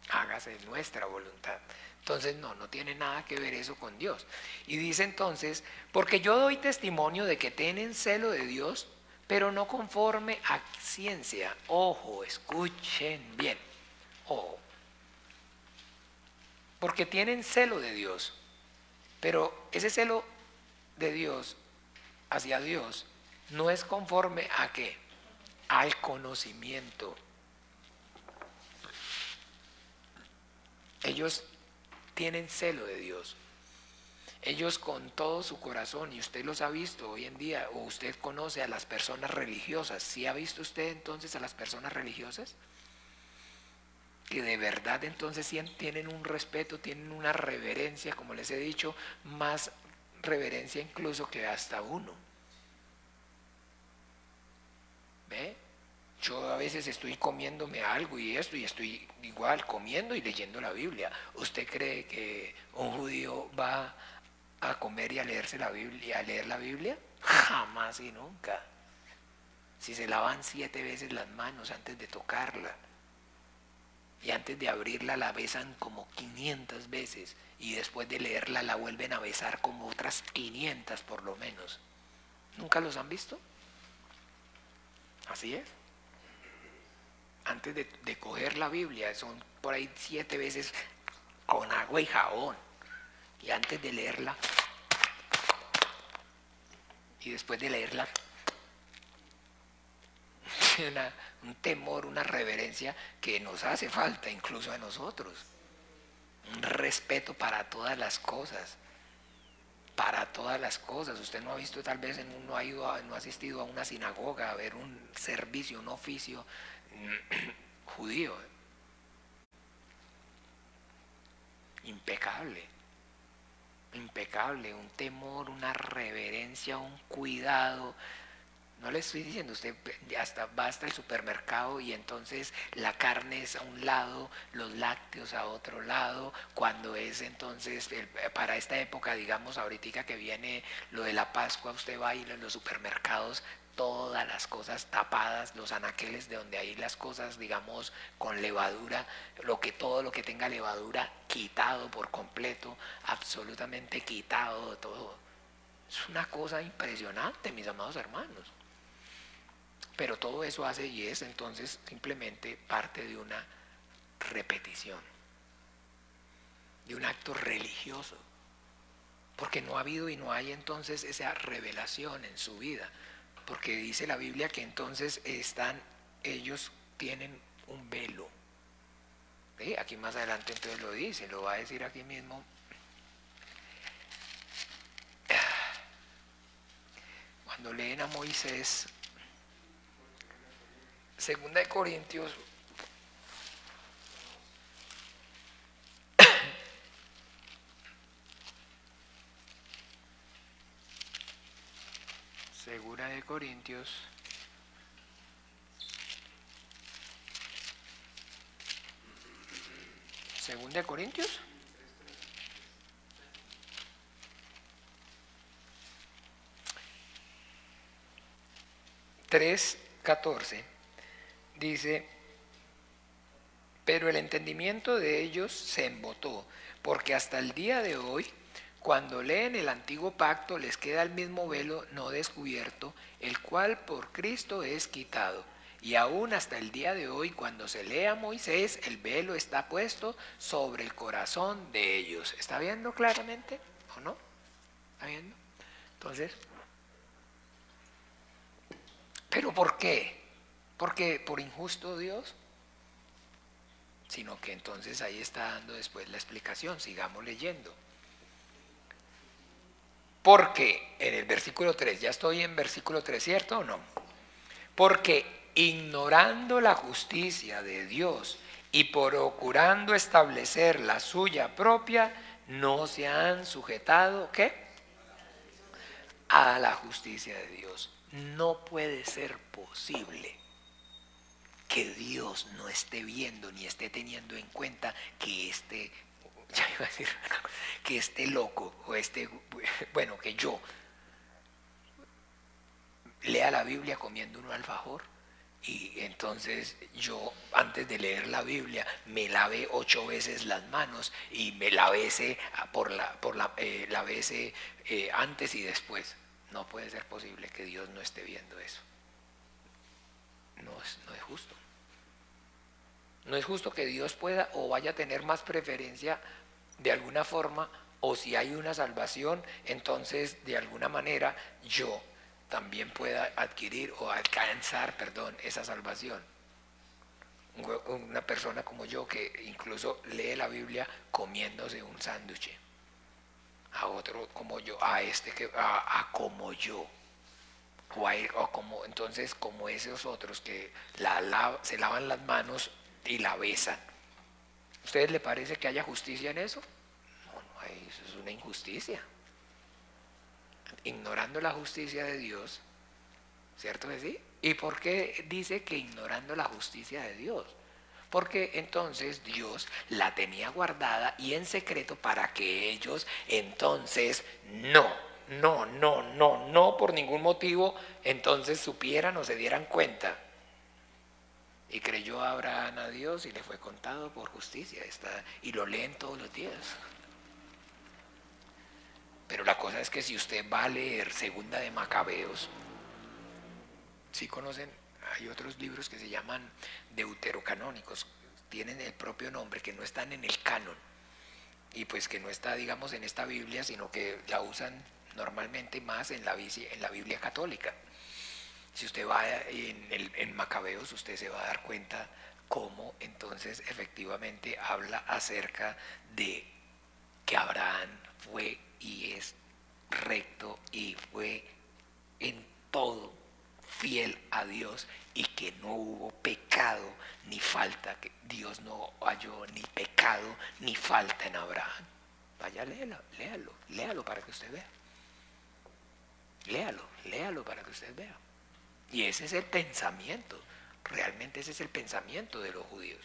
Hágase nuestra voluntad. Entonces no tiene nada que ver eso con Dios. Y dice entonces, porque yo doy testimonio de que tienen celo de Dios, pero no conforme a ciencia. Ojo, escuchen bien. Ojo. Porque tienen celo de Dios, pero ese celo de Dios hacia Dios no es conforme a ¿qué? Al conocimiento. Ellos tienen celo de Dios. Ellos con todo su corazón, y usted los ha visto hoy en día, o usted conoce a las personas religiosas. ¿Sí ha visto usted entonces a las personas religiosas? Que de verdad entonces tienen un respeto, tienen una reverencia, como les he dicho, más reverencia incluso que hasta uno. ¿Ve? Yo a veces estoy comiéndome algo y estoy igual comiendo y leyendo la Biblia. ¿Usted cree que un judío va a comer y a leerse la Biblia, a leer la Biblia? Jamás y nunca. Si se lavan 7 veces las manos antes de tocarla, y antes de abrirla la besan como 500 veces, y después de leerla la vuelven a besar como otras 500 por lo menos. ¿Nunca los han visto? Así es. Antes de coger la Biblia son por ahí 7 veces con agua y jabón, y antes de leerla, y después de leerla, un temor, una reverencia que nos hace falta incluso a nosotros. Un respeto para todas las cosas. Para todas las cosas. Usted no ha visto, tal vez no ha asistido a una sinagoga a ver un servicio, un oficio judío. Impecable. Impecable, un temor, una reverencia, un cuidado. No le estoy diciendo, usted hasta va hasta el supermercado y entonces la carne es a un lado, los lácteos a otro lado, cuando es entonces, para esta época, digamos, ahorita que viene lo de la Pascua, usted va a ir en los supermercados, todas las cosas tapadas, los anaqueles de donde hay las cosas, digamos, con levadura, todo lo que tenga levadura, quitado por completo, absolutamente quitado de todo. Es una cosa impresionante, mis amados hermanos. Pero todo eso hace y es entonces simplemente parte de una repetición, de un acto religioso, porque no ha habido y no hay entonces esa revelación en su vida, porque dice la Biblia que entonces ellos tienen un velo. ¿Sí? Aquí más adelante entonces lo dice, lo va a decir aquí mismo. Cuando leen a Moisés, Segunda de Corintios, Segunda de Corintios, Segunda de Corintios, (3:14) dice: pero el entendimiento de ellos se embotó, porque hasta el día de hoy, cuando leen el antiguo pacto, les queda el mismo velo no descubierto, el cual por Cristo es quitado. Y aún hasta el día de hoy, cuando se lee a Moisés, el velo está puesto sobre el corazón de ellos. ¿Está viendo claramente o no? ¿Está viendo? Entonces, ¿pero por qué? ¿Porque por injusto Dios? Sino que entonces ahí está dando después la explicación, sigamos leyendo. Porque en el versículo 3, ya estoy en versículo 3, ¿cierto o no? Porque ignorando la justicia de Dios y procurando establecer la suya propia, no se han sujetado, ¿qué? A la justicia de Dios. No puede ser posible que Dios no esté viendo ni esté teniendo en cuenta que que este loco o que yo lea la Biblia comiendo un alfajor y entonces yo antes de leer la Biblia me lave 8 veces las manos y me la bese antes y después. No puede ser posible que Dios no esté viendo eso. No es justo. No es justo que Dios pueda o vaya a tener más preferencia de alguna forma, o si hay una salvación, entonces de alguna manera yo también pueda adquirir o alcanzar, esa salvación. Una persona como yo que incluso lee la Biblia comiéndose un sándwich, a otro como yo, a como yo. Entonces como esos otros que se lavan las manos y la besan. ¿A ustedes les parece que haya justicia en eso? No, eso es una injusticia. Ignorando la justicia de Dios, ¿cierto que sí? ¿Y por qué dice que ignorando la justicia de Dios? Porque entonces Dios la tenía guardada y en secreto para que ellos entonces no por ningún motivo entonces supieran o se dieran cuenta. Y creyó Abraham a Dios y le fue contado por justicia. Y lo leen todos los días. Pero la cosa es que si usted va a leer Segunda de Macabeos, ¿sí conocen? Hay otros libros que se llaman deuterocanónicos, tienen el propio nombre, que no están en el canon. Y pues que no está, digamos, en esta Biblia, sino que la usan normalmente más en la Biblia católica. Si usted va en Macabeos, usted se va a dar cuenta cómo entonces efectivamente habla acerca de que Abraham fue y es recto y fue en todo fiel a Dios y que no hubo pecado ni falta, que Dios no halló ni pecado ni falta en Abraham. Vaya, léalo para que usted vea. Léalo para que usted vea. Y ese es el pensamiento, realmente ese es el pensamiento de los judíos.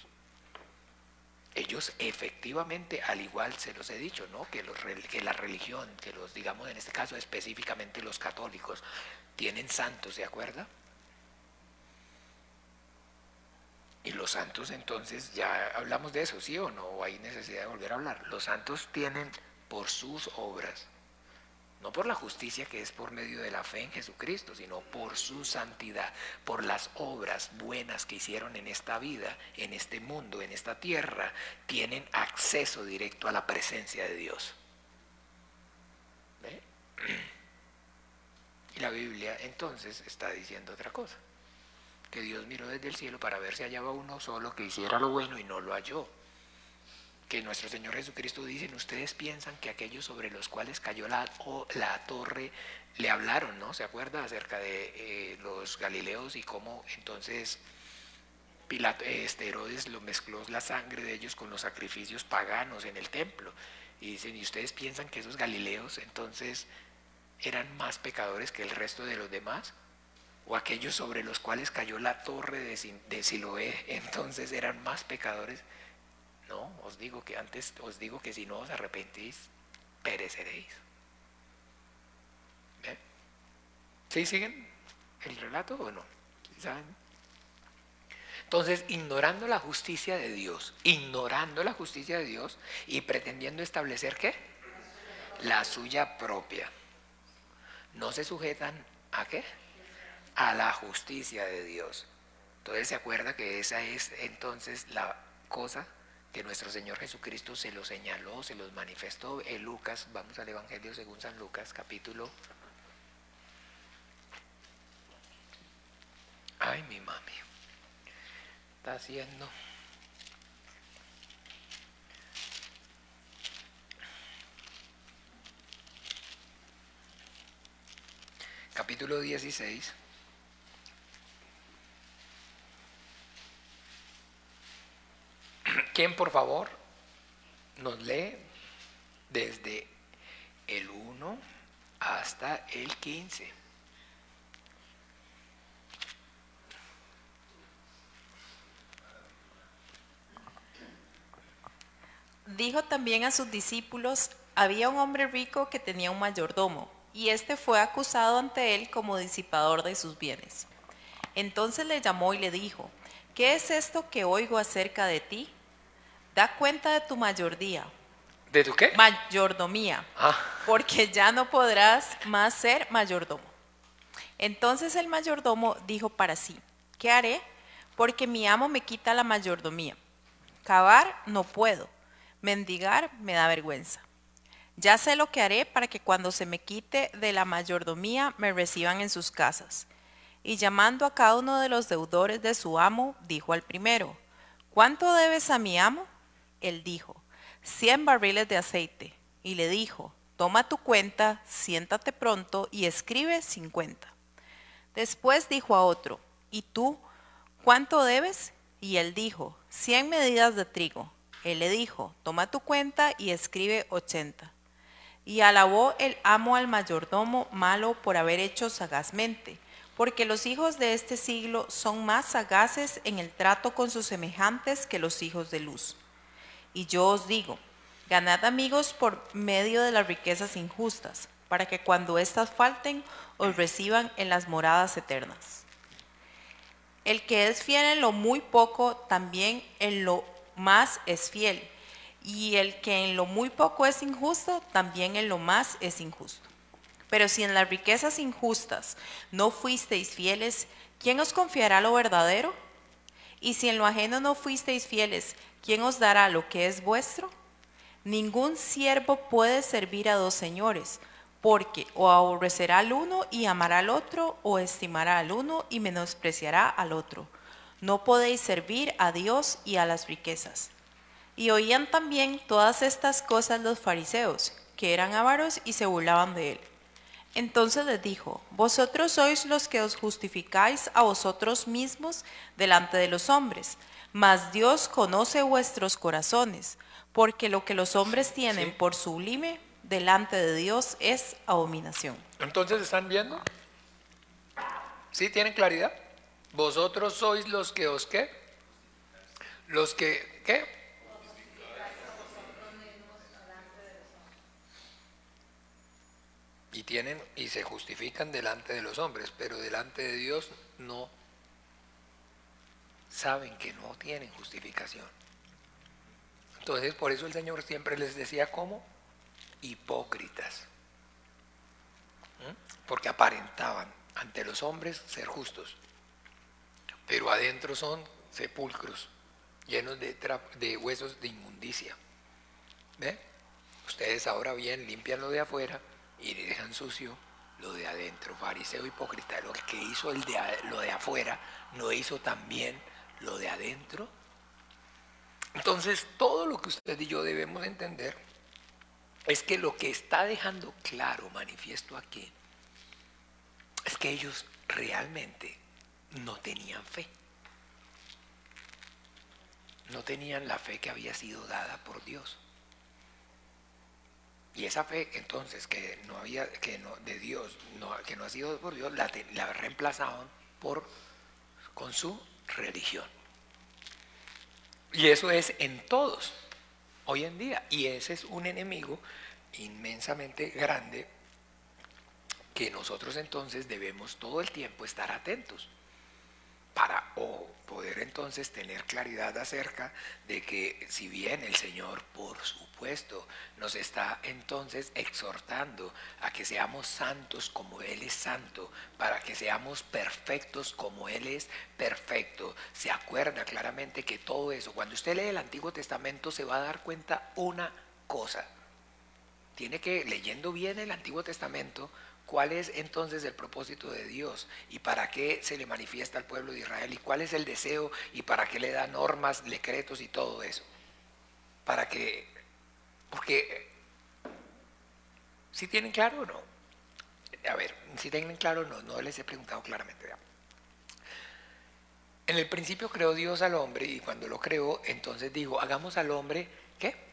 Ellos efectivamente, al igual se los he dicho, ¿no? que la religión, que los, digamos en este caso específicamente los católicos, tienen santos, ¿se acuerda? Y los santos entonces, ya hablamos de eso, ¿sí o no? ¿O hay necesidad de volver a hablar? Los santos tienen por sus obras, no por la justicia que es por medio de la fe en Jesucristo, sino por su santidad, por las obras buenas que hicieron en esta vida, en este mundo, en esta tierra, tienen acceso directo a la presencia de Dios. ¿Ve? Y la Biblia entonces está diciendo otra cosa, que Dios miró desde el cielo para ver si hallaba uno solo que hiciera lo bueno y no lo halló. Que nuestro Señor Jesucristo dice, ustedes piensan que aquellos sobre los cuales cayó la torre le hablaron, ¿no? ¿Se acuerda? Acerca de los galileos y cómo entonces Herodes lo mezcló la sangre de ellos con los sacrificios paganos en el templo. Y dicen, ¿y ustedes piensan que esos galileos entonces eran más pecadores que el resto de los demás? ¿O aquellos sobre los cuales cayó la torre de Siloé entonces eran más pecadores? No, os digo que si no os arrepentís, pereceréis. ¿Ve? ¿Sí siguen el relato o no? ¿Saben? Entonces, ignorando la justicia de Dios y pretendiendo establecer ¿qué? La suya propia. No se sujetan ¿a qué? A la justicia de Dios. Entonces se acuerda que esa es entonces la cosa que nuestro Señor Jesucristo se los señaló, se los manifestó en Lucas. Vamos al Evangelio según San Lucas, capítulo. Ay, mi mami está haciendo. Capítulo 16. ¿Quién, por favor, nos lee desde el 1 hasta el 15? Dijo también a sus discípulos, había un hombre rico que tenía un mayordomo, y éste fue acusado ante él como disipador de sus bienes. Entonces le llamó y le dijo, ¿qué es esto que oigo acerca de ti? Da cuenta de tu mayordomía. ¿De tu qué? Mayordomía, porque ya no podrás más ser mayordomo. Entonces el mayordomo dijo para sí, ¿qué haré? Porque mi amo me quita la mayordomía. Cavar no puedo, mendigar me da vergüenza. Ya sé lo que haré para que cuando se me quite de la mayordomía me reciban en sus casas. Y llamando a cada uno de los deudores de su amo, dijo al primero, ¿cuánto debes a mi amo? Él dijo, 100 barriles de aceite. Y le dijo, toma tu cuenta, siéntate pronto y escribe 50. Después dijo a otro, ¿y tú cuánto debes? Y él dijo, 100 medidas de trigo. Él le dijo, toma tu cuenta y escribe 80. Y alabó el amo al mayordomo malo por haber hecho sagazmente, porque los hijos de este siglo son más sagaces en el trato con sus semejantes que los hijos de luz. Y yo os digo, ganad amigos por medio de las riquezas injustas, para que cuando éstas falten, os reciban en las moradas eternas. El que es fiel en lo muy poco, también en lo más es fiel. Y el que en lo muy poco es injusto, también en lo más es injusto. Pero si en las riquezas injustas no fuisteis fieles, ¿quién os confiará lo verdadero? Y si en lo ajeno no fuisteis fieles, ¿quién os dará lo que es vuestro? Ningún siervo puede servir a dos señores, porque o aborrecerá al uno y amará al otro, o estimará al uno y menospreciará al otro. No podéis servir a Dios y a las riquezas. Y oían también todas estas cosas los fariseos, que eran ávaros y se burlaban de él. Entonces les dijo, vosotros sois los que os justificáis a vosotros mismos delante de los hombres, mas Dios conoce vuestros corazones, porque lo que los hombres tienen por sublime delante de Dios es abominación. Entonces, ¿están viendo? ¿Sí tienen claridad? Vosotros sois los que os ¿qué? Los que ¿qué? Y se justifican delante de los hombres, pero delante de Dios no, saben que no tienen justificación. Entonces por eso el Señor siempre les decía como hipócritas, porque aparentaban ante los hombres ser justos, pero adentro son sepulcros llenos de huesos de inmundicia. ¿Ve? Ustedes ahora bien limpian lo de afuera y dejan sucio lo de adentro. Fariseo hipócrita, lo que hizo lo de afuera, ¿no hizo también lo de adentro? Entonces todo lo que usted y yo debemos entender es que lo que está dejando claro, manifiesto aquí, es que ellos realmente no tenían fe. No tenían la fe que había sido dada por Dios. Y esa fe entonces que no había, que no, de Dios, que no ha sido por Dios, la reemplazaron con su religión. Y eso es en todos hoy en día. Y ese es un enemigo inmensamente grande que nosotros entonces debemos todo el tiempo estar atentos para poder entonces tener claridad acerca de que si bien el Señor, por supuesto, nos está entonces exhortando a que seamos santos como Él es santo, para que seamos perfectos como Él es perfecto, se acuerda claramente que todo eso, cuando usted lee el Antiguo Testamento se va a dar cuenta una cosa. Tiene que, leyendo bien el Antiguo Testamento, ¿cuál es entonces el propósito de Dios? ¿Y para qué se le manifiesta al pueblo de Israel? ¿Y cuál es el deseo? ¿Y para qué le da normas, decretos y todo eso? Para que, porque, ¿sí tienen claro o no? A ver, si tienen claro o no, no les he preguntado claramente. ¿Ya? En el principio creó Dios al hombre y cuando lo creó, entonces dijo, hagamos al hombre, ¿qué?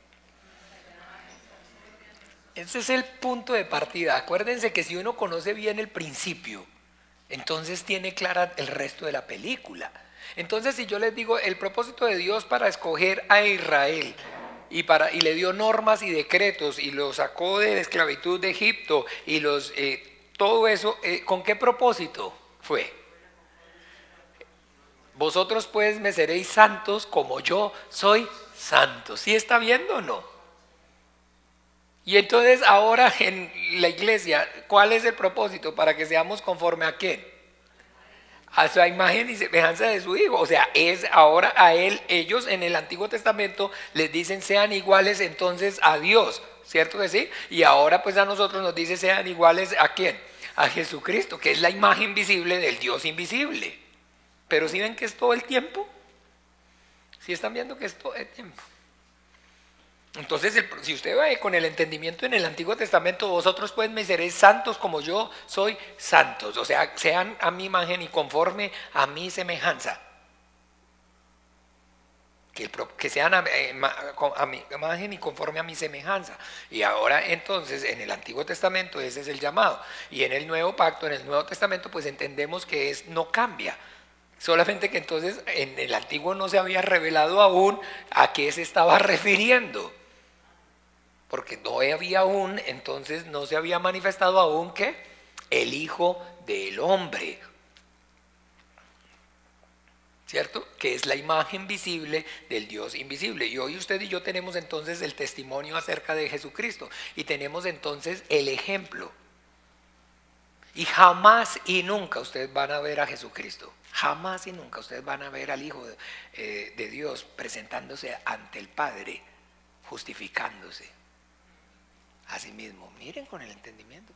Ese es el punto de partida. Acuérdense que si uno conoce bien el principio, entonces tiene clara el resto de la película. Entonces si yo les digo el propósito de Dios para escoger a Israel y le dio normas y decretos y lo sacó de la esclavitud de Egipto y todo eso, ¿con qué propósito fue? Vosotros pues me seréis santos como yo soy santo. ¿Sí está viendo o no? Y entonces ahora en la iglesia, ¿cuál es el propósito? Para que seamos conforme a ¿quién? A su imagen y semejanza de su Hijo. O sea, es ahora a Él, ellos en el Antiguo Testamento les dicen sean iguales entonces a Dios, ¿cierto que sí? Y ahora pues a nosotros nos dice sean iguales ¿a quién? A Jesucristo, que es la imagen visible del Dios invisible. Pero ¿sí ven que es todo el tiempo? ¿Sí están viendo que es todo el tiempo? Entonces, si usted va con el entendimiento en el Antiguo Testamento, vosotros pues me seréis santos como yo soy santos. O sea, sean a mi imagen y conforme a mi semejanza. Que sean a mi imagen y conforme a mi semejanza. Y ahora entonces, en el Antiguo Testamento ese es el llamado. Y en el Nuevo Pacto, en el Nuevo Testamento, pues entendemos que no cambia. Solamente que entonces en el Antiguo no se había revelado aún a qué se estaba refiriendo. Porque no había aún, entonces no se había manifestado aún que el Hijo del Hombre, ¿cierto? Que es la imagen visible del Dios invisible. Y hoy usted y yo tenemos entonces el testimonio acerca de Jesucristo y tenemos entonces el ejemplo. Y jamás y nunca ustedes van a ver a Jesucristo. Jamás y nunca ustedes van a ver al Hijo de Dios presentándose ante el Padre, justificándose a sí mismo. Miren con el entendimiento,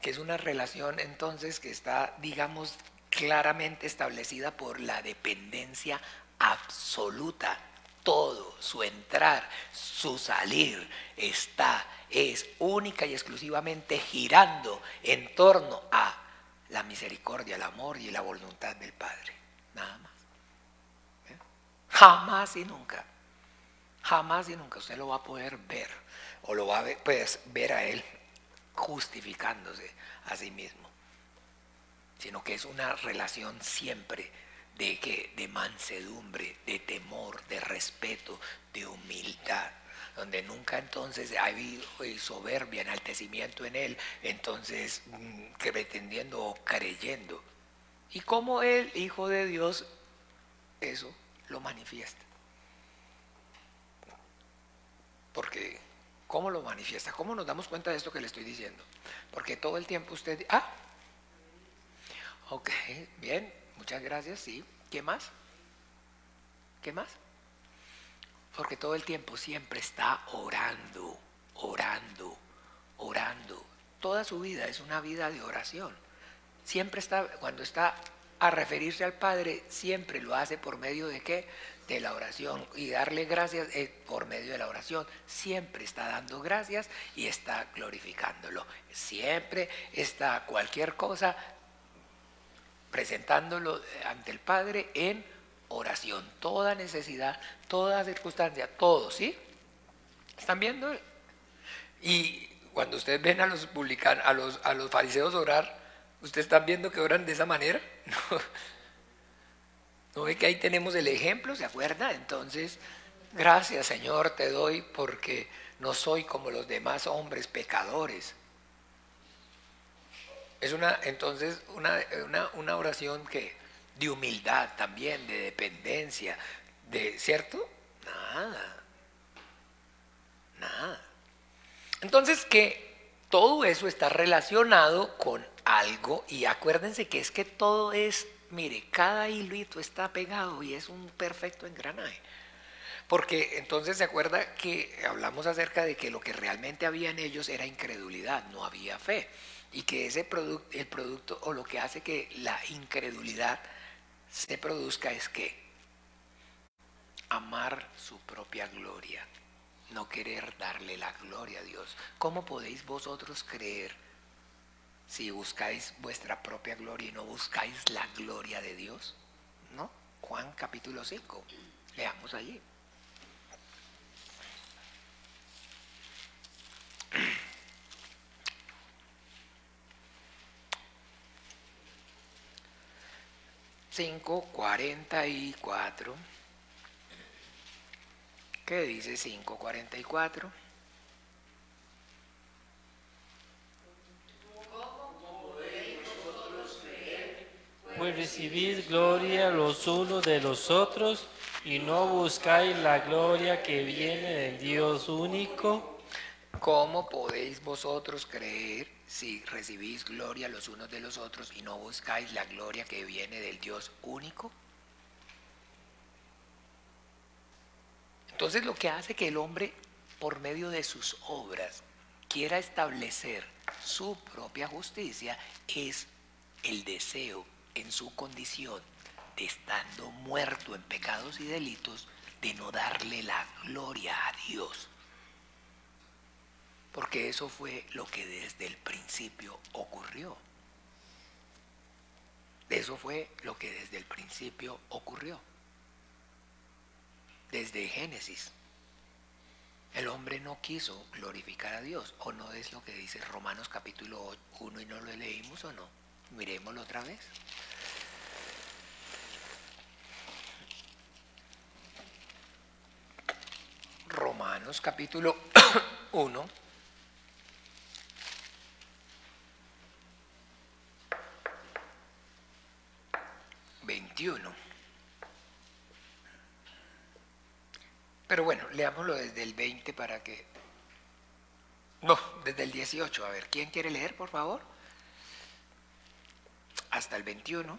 que es una relación entonces que está, digamos, claramente establecida por la dependencia absoluta. Todo, su entrar, su salir, es única y exclusivamente girando en torno a la misericordia, el amor y la voluntad del Padre. Nada más. Jamás y nunca usted lo va a poder ver o lo va a ver a Él justificándose a sí mismo. sino que es una relación siempre de mansedumbre, de temor, de respeto, de humildad, donde nunca entonces ha habido soberbia, enaltecimiento en él, entonces pretendiendo o creyendo. Y como el Hijo de Dios eso lo manifiesta. Porque, ¿cómo lo manifiesta? ¿Cómo nos damos cuenta de esto que le estoy diciendo? Porque todo el tiempo usted... Ok, bien, muchas gracias, sí. ¿Qué más? ¿Qué más? Porque todo el tiempo siempre está orando, orando, orando. Toda su vida es una vida de oración. Siempre está, cuando está a referirse al Padre, siempre lo hace por medio de ¿qué? De la oración. Y darle gracias por medio de la oración. Siempre está dando gracias y está glorificándolo. Siempre está cualquier cosa presentándolo ante el Padre en oración. Toda necesidad, toda circunstancia, todo, ¿sí? ¿Están viendo? Y cuando ustedes ven a los publicanos, a los fariseos orar, ¿ustedes están viendo que oran de esa manera? ¿No ve que ahí tenemos el ejemplo? ¿Se acuerda? Entonces, gracias Señor te doy porque no soy como los demás hombres pecadores. Es una oración que de humildad también, de dependencia, ¿cierto? Nada. Entonces que todo eso está relacionado con algo y acuérdense que es que todo es, mire, cada hilito está pegado y es un perfecto engranaje. Porque entonces se acuerda que hablamos acerca de que lo que realmente había en ellos era incredulidad, no había fe. Y que el producto o lo que hace que la incredulidad se produzca es que amar su propia gloria, no querer darle la gloria a Dios. ¿Cómo podéis vosotros creer si buscáis vuestra propia gloria y no buscáis la gloria de Dios? ¿No? Juan capítulo 5, leamos allí. $5:44. ¿Qué dice 5:44? Pues recibid gloria los unos de los otros y no buscáis la gloria que viene del Dios único. ¿Cómo podéis vosotros creer si recibís gloria los unos de los otros y no buscáis la gloria que viene del Dios único? Entonces lo que hace que el hombre, por medio de sus obras, quiera establecer su propia justicia es el deseo en su condición de estando muerto en pecados y delitos, de no darle la gloria a Dios. Porque eso fue lo que desde el principio ocurrió. Eso fue lo que desde el principio ocurrió. Desde Génesis. El hombre no quiso glorificar a Dios. ¿O no es lo que dice Romanos capítulo 1 y no lo leímos o no? Miremoslo otra vez. Romanos capítulo 1. Pero bueno, leámoslo desde el 20 para que... No, desde el 18. A ver, ¿quién quiere leer, por favor? Hasta el 21.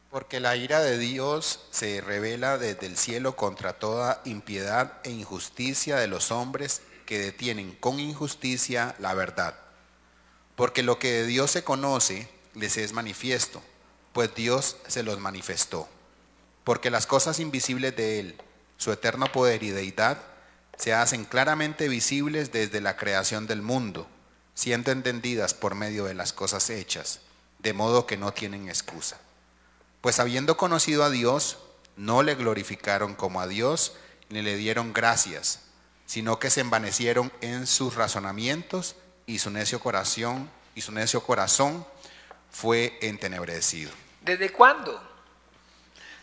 Porque la ira de Dios se revela desde el cielo contra toda impiedad e injusticia de los hombres que detienen con injusticia la verdad. Porque lo que de Dios se conoce les es manifiesto, pues Dios se los manifestó. Porque las cosas invisibles de Él, su eterno poder y deidad, se hacen claramente visibles desde la creación del mundo, siendo entendidas por medio de las cosas hechas, de modo que no tienen excusa. Pues habiendo conocido a Dios, no le glorificaron como a Dios, ni le dieron gracias, sino que se envanecieron en sus razonamientos y su necio corazón fue entenebrecido. ¿Desde cuándo?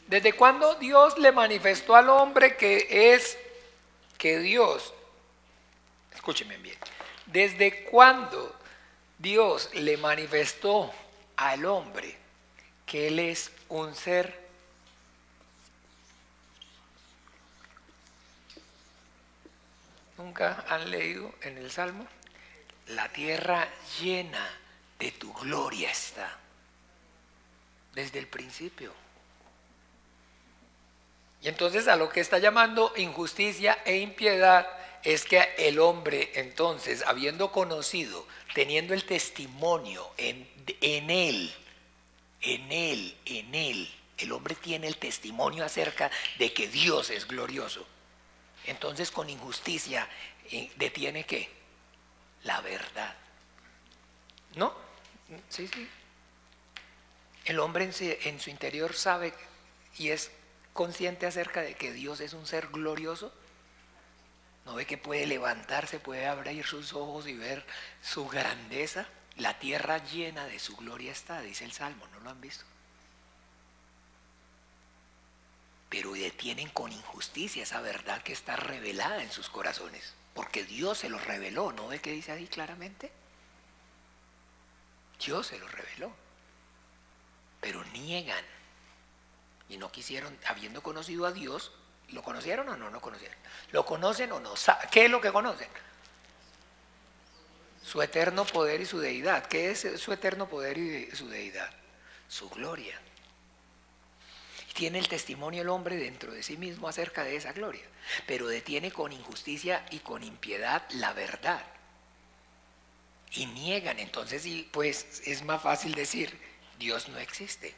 ¿Desde cuándo Dios le manifestó al hombre que Dios, escúchenme bien, desde cuándo Dios le manifestó al hombre que él es un ser ¿Nunca han leído en el Salmo? La tierra llena de tu gloria está. Desde el principio. Y entonces a lo que está llamando injusticia e impiedad es que el hombre entonces, habiendo conocido, teniendo el testimonio en él, el hombre tiene el testimonio acerca de que Dios es glorioso. Entonces con injusticia detiene ¿qué? La verdad. ¿No? Sí, sí. El hombre en su interior sabe y es consciente acerca de que Dios es un ser glorioso. ¿No ve que puede levantarse, puede abrir sus ojos y ver su grandeza? La tierra llena de su gloria está, dice el Salmo, ¿no lo han visto? Pero detienen con injusticia esa verdad que está revelada en sus corazones, porque Dios se lo reveló, ¿no ve que dice ahí claramente? Dios se lo reveló, pero niegan y no quisieron, habiendo conocido a Dios. ¿Lo conocieron o no lo conocieron? ¿Lo conocen o no? ¿Qué es lo que conocen? Su eterno poder y su deidad. ¿Qué es su eterno poder y su deidad? Su gloria. Y tiene el testimonio el hombre dentro de sí mismo acerca de esa gloria, pero detiene con injusticia y con impiedad la verdad. Y niegan, entonces, y pues es más fácil decir, Dios no existe.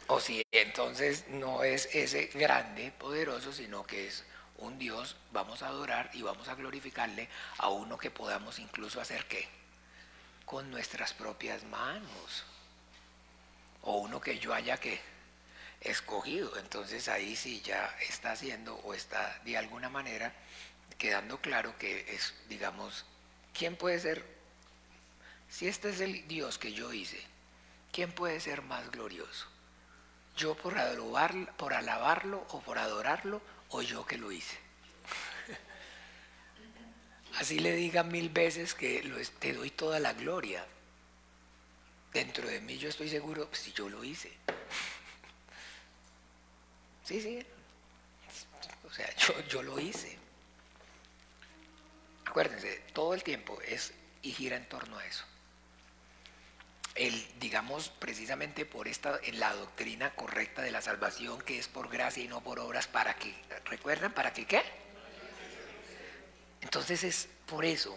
O si entonces no es ese grande, poderoso, sino que es un Dios, vamos a adorar y vamos a glorificarle a uno que podamos incluso hacer ¿qué? Con nuestras propias manos. O uno que yo haya ¿qué? Escogido. Entonces ahí sí ya está haciendo o está de alguna manera quedando claro que es, digamos, ¿quién puede ser? Si este es el Dios que yo hice, ¿quién puede ser más glorioso? ¿Yo por alabarlo o por adorarlo, o yo que lo hice? Así le digan 1000 veces que te doy toda la gloria. Dentro de mí yo estoy seguro si yo lo hice. Sí, sí. O sea, yo lo hice. Acuérdense, todo el tiempo es y gira en torno a eso. Digamos, precisamente por en la doctrina correcta de la salvación, que es por gracia y no por obras, ¿para qué? ¿Recuerdan? ¿Para qué qué? Entonces es por eso,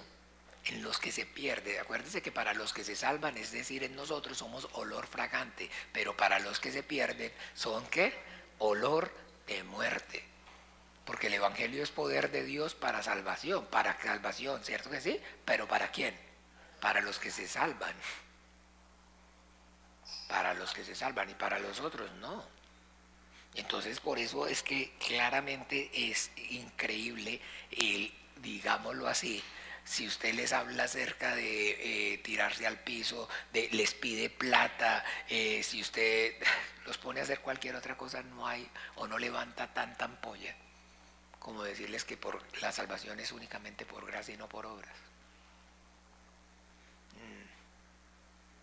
en los que se pierde, acuérdense que para los que se salvan, es decir, en nosotros somos olor fragante, pero para los que se pierden, ¿son qué? Olor de muerte. Porque el Evangelio es poder de Dios para salvación, ¿cierto que sí? Pero ¿para quién? Para los que se salvan. Para los que se salvan y para los otros no. Entonces por eso es que claramente es increíble, digámoslo así, si usted les habla acerca de tirarse al piso, les pide plata, si usted los pone a hacer cualquier otra cosa, no hay o no levanta tanta ampolla como decirles que la salvación es únicamente por gracia y no por obras.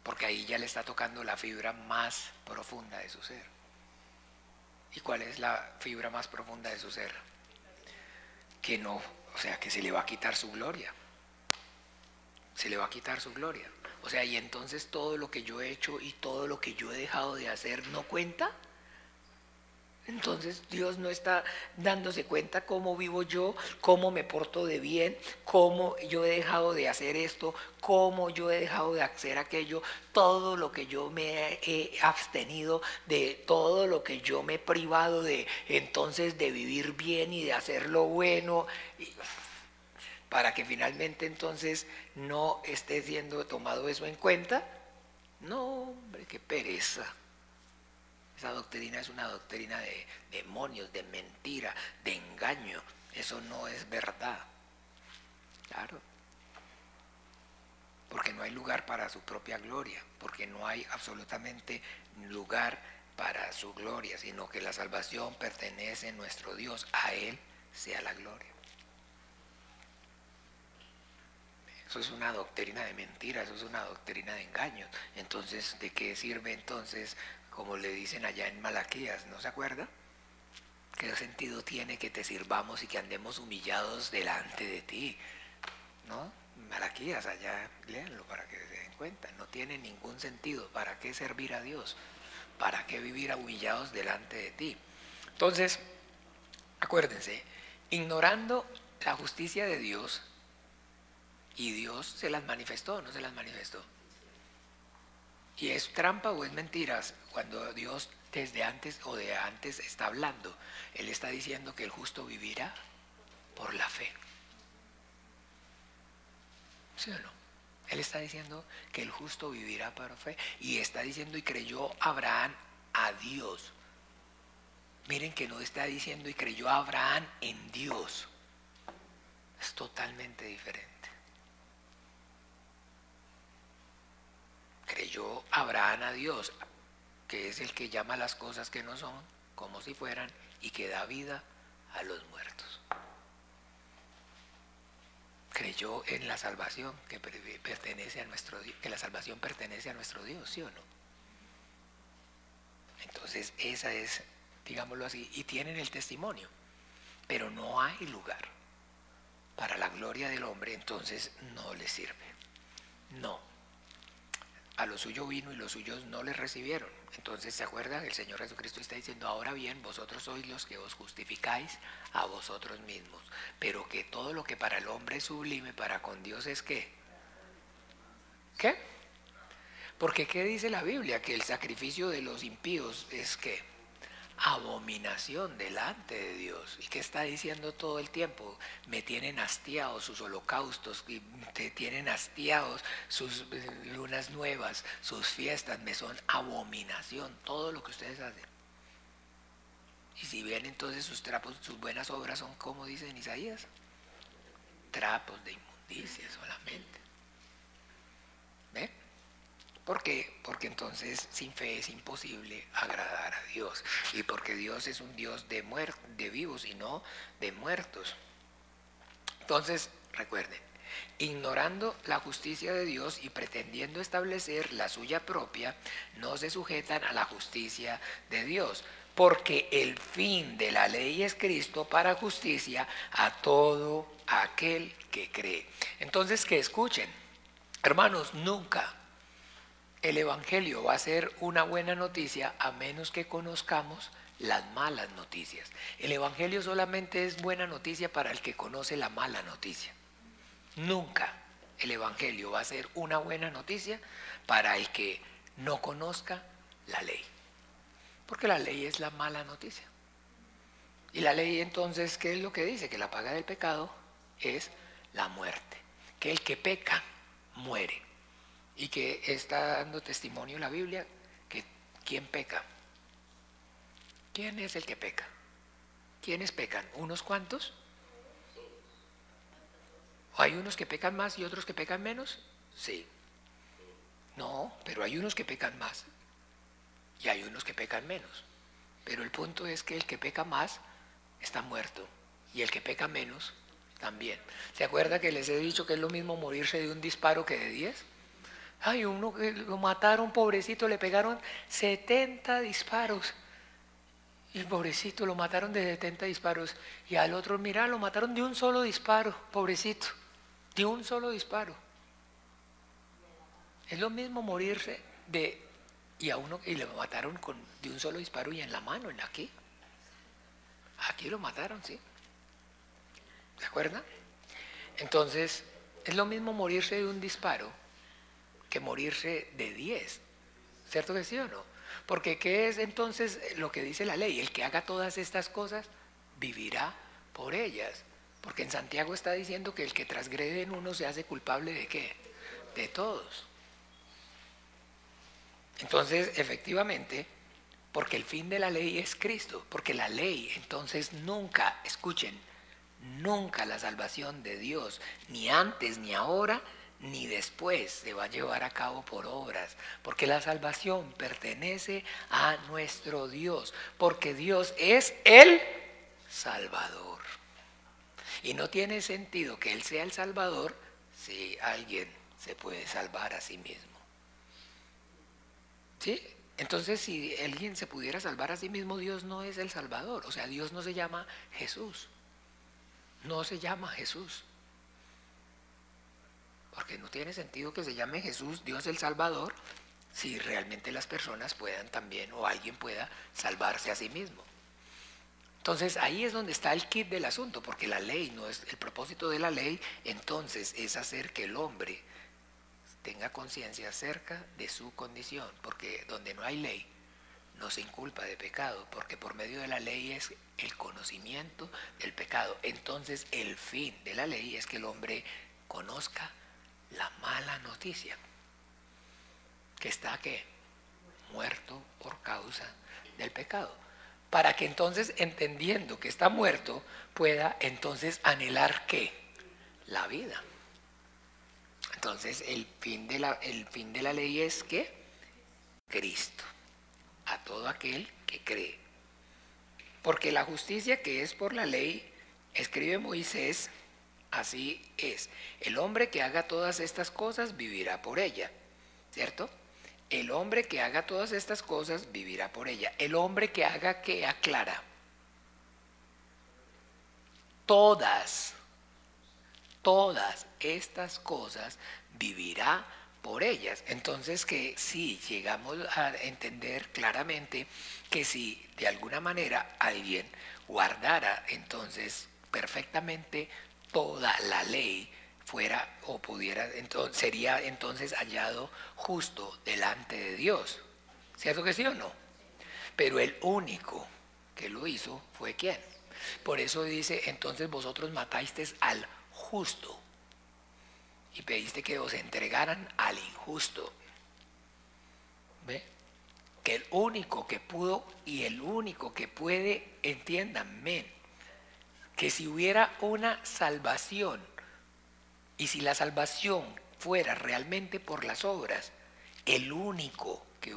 Porque ahí ya le está tocando la fibra más profunda de su ser. ¿Y cuál es la fibra más profunda de su ser? Que no, o sea, que se le va a quitar su gloria. Se le va a quitar su gloria. O sea, y entonces todo lo que yo he hecho y todo lo que yo he dejado de hacer no cuenta. Entonces Dios no está dándose cuenta cómo vivo yo, cómo me porto de bien, cómo yo he dejado de hacer esto, cómo yo he dejado de hacer aquello, todo lo que yo me he abstenido, de todo lo que yo me he privado de entonces de vivir bien y de hacer lo bueno, para que finalmente entonces no esté siendo tomado eso en cuenta. No, hombre, qué pereza. Esa doctrina es una doctrina de demonios, de mentira, de engaño. Eso no es verdad. Claro. Porque no hay lugar para su propia gloria, porque no hay absolutamente lugar para su gloria, sino que la salvación pertenece a nuestro Dios, a Él sea la gloria. Eso es una doctrina de mentira, eso es una doctrina de engaños. Entonces, ¿de qué sirve entonces, como le dicen allá en Malaquías, ¿no se acuerda? ¿Qué sentido tiene que te sirvamos y que andemos humillados delante de ti? ¿No? Malaquías, allá léanlo para que se den cuenta. No tiene ningún sentido. ¿Para qué servir a Dios? ¿Para qué vivir humillados delante de ti? Entonces, acuérdense, ignorando la justicia de Dios, y Dios se las manifestó, ¿no se las manifestó? ¿Y es trampa o es mentiras cuando Dios desde antes o de antes está hablando? Él está diciendo que el justo vivirá por la fe. ¿Sí o no? Él está diciendo que el justo vivirá por fe. Y está diciendo y creyó Abraham a Dios. Miren que no está diciendo y creyó Abraham en Dios. Es totalmente diferente. Creyó Abraham a Dios, que es el que llama las cosas que no son como si fueran y que da vida a los muertos. Creyó en la salvación que pertenece a nuestro Dios, que la salvación pertenece a nuestro Dios, ¿sí o no? Entonces esa es, digámoslo así, y tienen el testimonio, pero no hay lugar para la gloria del hombre, entonces no les sirve. No. A lo suyo vino y los suyos no les recibieron. Entonces, ¿se acuerdan? El Señor Jesucristo está diciendo, ahora bien, vosotros sois los que os justificáis a vosotros mismos. Pero que todo lo que para el hombre es sublime, para con Dios es ¿qué? ¿Qué? Porque ¿qué dice la Biblia? Que el sacrificio de los impíos es ¿qué? Abominación delante de Dios. ¿Y qué está diciendo todo el tiempo? Me tienen hastiados sus holocaustos, y te tienen hastiados sus lunas nuevas, sus fiestas, me son abominación, todo lo que ustedes hacen. Y si bien entonces sus trapos, sus buenas obras son como dice en Isaías, trapos de inmundicia solamente. ¿Ve? ¿Por qué? Porque entonces sin fe es imposible agradar a Dios. Y porque Dios es un Dios de vivos y no de muertos. Entonces, recuerden, ignorando la justicia de Dios y pretendiendo establecer la suya propia, no se sujetan a la justicia de Dios. Porque el fin de la ley es Cristo para justicia a todo aquel que cree. Entonces, que escuchen, hermanos, nunca el Evangelio va a ser una buena noticia a menos que conozcamos las malas noticias. El Evangelio solamente es buena noticia para el que conoce la mala noticia. Nunca el Evangelio va a ser una buena noticia para el que no conozca la ley. Porque la ley es la mala noticia. Y la ley entonces, ¿qué es lo que dice? Que la paga del pecado es la muerte. Que el que peca muere. Y que está dando testimonio la Biblia que ¿quién peca? ¿Quién es el que peca? ¿Quiénes pecan? ¿Unos cuantos? ¿Hay unos que pecan más y otros que pecan menos? Sí. No, pero hay unos que pecan más y hay unos que pecan menos. Pero el punto es que el que peca más está muerto y el que peca menos también. ¿Se acuerda que les he dicho que es lo mismo morirse de un disparo que de 10? Hay uno que lo mataron, pobrecito, le pegaron 70 disparos. Y el pobrecito lo mataron de 70 disparos. Y al otro, mira, lo mataron de un solo disparo, pobrecito. De un solo disparo. Es lo mismo morirse de... Y a uno, y lo mataron de un solo disparo y en la mano, en aquí. Aquí lo mataron, ¿sí? ¿Se acuerdan? Entonces, es lo mismo morirse de un disparo que morirse de 10. ¿Cierto que sí o no? Porque ¿qué es entonces lo que dice la ley? El que haga todas estas cosas vivirá por ellas. Porque en Santiago está diciendo que el que transgrede en uno se hace culpable ¿de qué? De todos. Entonces, efectivamente, porque el fin de la ley es Cristo, porque la ley entonces nunca, escuchen, nunca la salvación de Dios, ni antes ni ahora, ni después se va a llevar a cabo por obras, porque la salvación pertenece a nuestro Dios, porque Dios es el Salvador. Y no tiene sentido que Él sea el Salvador si alguien se puede salvar a sí mismo. ¿Sí? Entonces, si alguien se pudiera salvar a sí mismo, Dios no es el Salvador. O sea, Dios no se llama Jesús. No se llama Jesús. Porque no tiene sentido que se llame Jesús, Dios el Salvador, si realmente las personas puedan también, o alguien pueda salvarse a sí mismo. Entonces ahí es donde está el kit del asunto, porque la ley no es, el propósito de la ley entonces es hacer que el hombre tenga conciencia acerca de su condición, porque donde no hay ley no se inculpa de pecado, porque por medio de la ley es el conocimiento del pecado. Entonces el fin de la ley es que el hombre conozca la mala noticia, que está ¿qué? Muerto por causa del pecado, para que entonces, entendiendo que está muerto, pueda entonces anhelar ¿qué? La vida. Entonces el fin de la ley es ¿qué? Cristo, a todo aquel que cree. Porque la justicia que es por la ley, escribe Moisés, así es, el hombre que haga todas estas cosas vivirá por ella, ¿cierto? El hombre que haga todas estas cosas vivirá por ella. El hombre que haga, que aclara, todas estas cosas vivirá por ellas. Entonces que si llegamos a entender claramente que si de alguna manera alguien guardara entonces perfectamente toda la ley, fuera o pudiera, entonces, sería entonces hallado justo delante de Dios. ¿Cierto que sí o no? Pero el único que lo hizo fue ¿quién? Por eso dice, entonces vosotros matasteis al justo y pediste que os entregaran al injusto. ¿Ve? Que el único que pudo y el único que puede, entiéndanme, que si hubiera una salvación, y si la salvación fuera realmente por las obras, el único que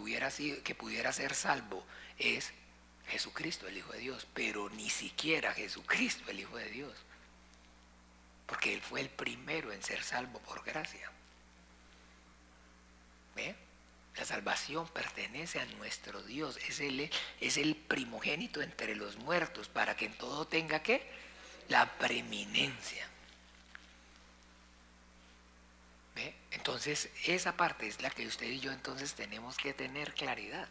pudiera ser salvo es Jesucristo, el Hijo de Dios, pero ni siquiera Jesucristo, el Hijo de Dios, porque Él fue el primero en ser salvo por gracia. ¿Ve? La salvación pertenece a nuestro Dios, es el primogénito entre los muertos, para que en todo tenga ¿qué? La preeminencia. ¿Ve? Entonces esa parte es la que usted y yo entonces tenemos que tener claridad.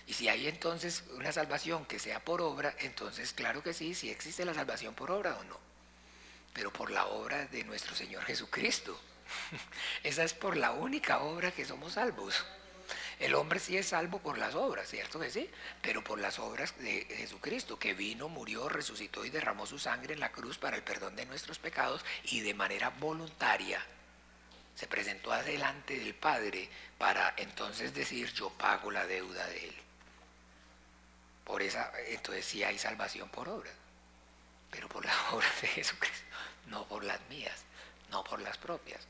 Y si hay entonces una salvación que sea por obra, entonces claro que sí, sí existe la salvación por obra o no, pero por la obra de nuestro Señor Jesucristo. Esa es por la única obra que somos salvos. El hombre sí es salvo por las obras, ¿cierto que sí? Pero por las obras de Jesucristo, que vino, murió, resucitó y derramó su sangre en la cruz para el perdón de nuestros pecados, y de manera voluntaria se presentó delante del Padre para entonces decir: yo pago la deuda de Él. Por esa, entonces sí hay salvación por obras, pero por las obras de Jesucristo, no por las mías, no por las propias.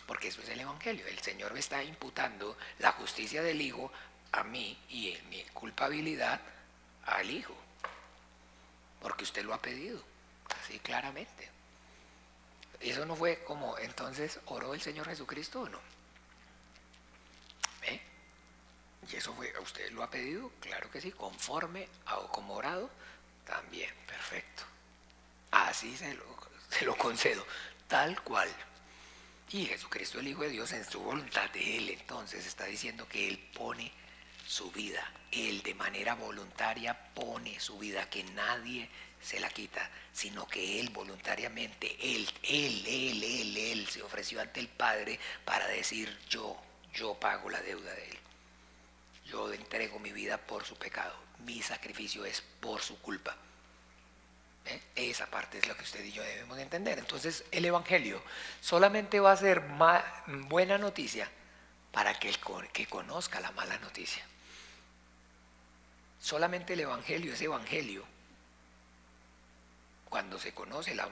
Porque eso es el Evangelio. El Señor me está imputando la justicia del Hijo a mí y mi culpabilidad al Hijo, porque usted lo ha pedido, así claramente. ¿Eso no fue como entonces oró el Señor Jesucristo o no? ¿Eh? ¿Y eso fue, usted lo ha pedido? Claro que sí, conforme a como orado, también, perfecto. Así se lo concedo, tal cual. Y Jesucristo, el Hijo de Dios, en su voluntad de Él, entonces está diciendo que Él pone su vida. Él de manera voluntaria pone su vida, que nadie se la quita, sino que Él voluntariamente, Él se ofreció ante el Padre para decir: yo pago la deuda de Él. Yo entrego mi vida por su pecado. Mi sacrificio es por su culpa. Esa parte es lo que usted y yo debemos de entender. Entonces el Evangelio solamente va a ser buena noticia para que conozca la mala noticia. Solamente el evangelio es evangelio cuando se conoce la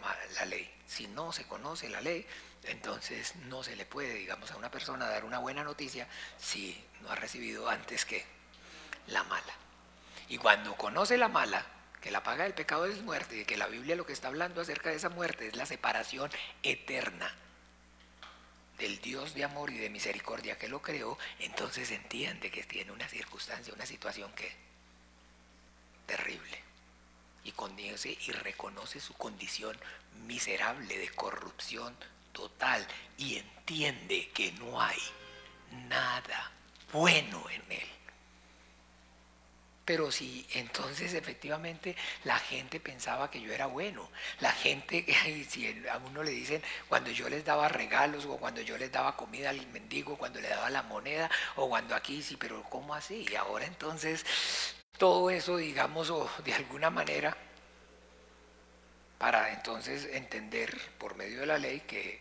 ley. Si no se conoce la ley, entonces no se le puede, digamos, a una persona dar una buena noticia si no ha recibido antes que la mala. Y cuando conoce la mala, que la paga del pecado es muerte, y que la Biblia lo que está hablando acerca de esa muerte es la separación eterna del Dios de amor y de misericordia que lo creó, entonces entiende que tiene una circunstancia, una situación que terrible. Y conoce y reconoce su condición miserable de corrupción total y entiende que no hay nada bueno en él. Pero si entonces efectivamente la gente pensaba que yo era bueno, la gente, si a uno le dicen cuando yo les daba regalos o cuando yo les daba comida al mendigo, cuando le daba la moneda o cuando aquí, sí, pero ¿cómo así? Y ahora entonces todo eso, digamos, o de alguna manera, para entonces entender por medio de la ley que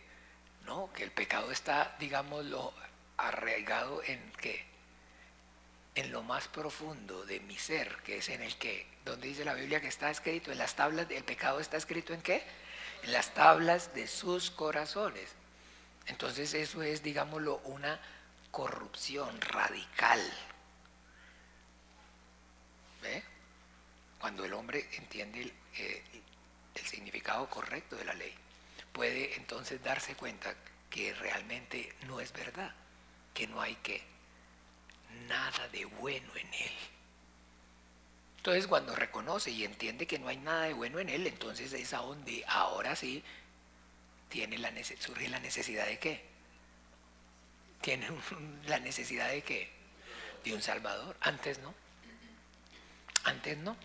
no, que el pecado está, digámoslo, arraigado en ¿qué? En lo más profundo de mi ser, que es en el que, donde dice la Biblia que está escrito, en las tablas del pecado está escrito ¿en qué? En las tablas de sus corazones. Entonces eso es, digámoslo, una corrupción radical. ¿Ve? Cuando el hombre entiende el significado correcto de la ley, puede entonces darse cuenta que realmente no es verdad, que no hay nada de bueno en él. Entonces cuando reconoce y entiende que no hay nada de bueno en él, entonces es a donde ahora sí surge la necesidad de ¿qué? Tiene la necesidad de ¿qué? De un Salvador. Antes no. Antes no.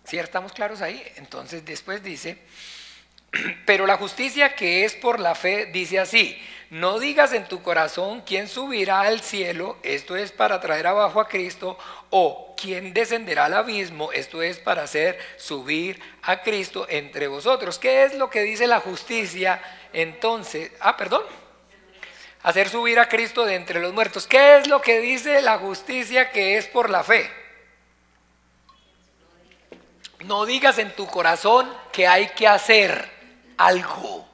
¿Sí estamos claros ahí? Entonces después dice, pero la justicia que es por la fe dice así: no digas en tu corazón quién subirá al cielo, esto es para traer abajo a Cristo, o quién descenderá al abismo, esto es para hacer subir a Cristo entre vosotros. ¿Qué es lo que dice la justicia entonces? Hacer subir a Cristo de entre los muertos. ¿Qué es lo que dice la justicia que es por la fe? No digas en tu corazón que hay que hacer algo.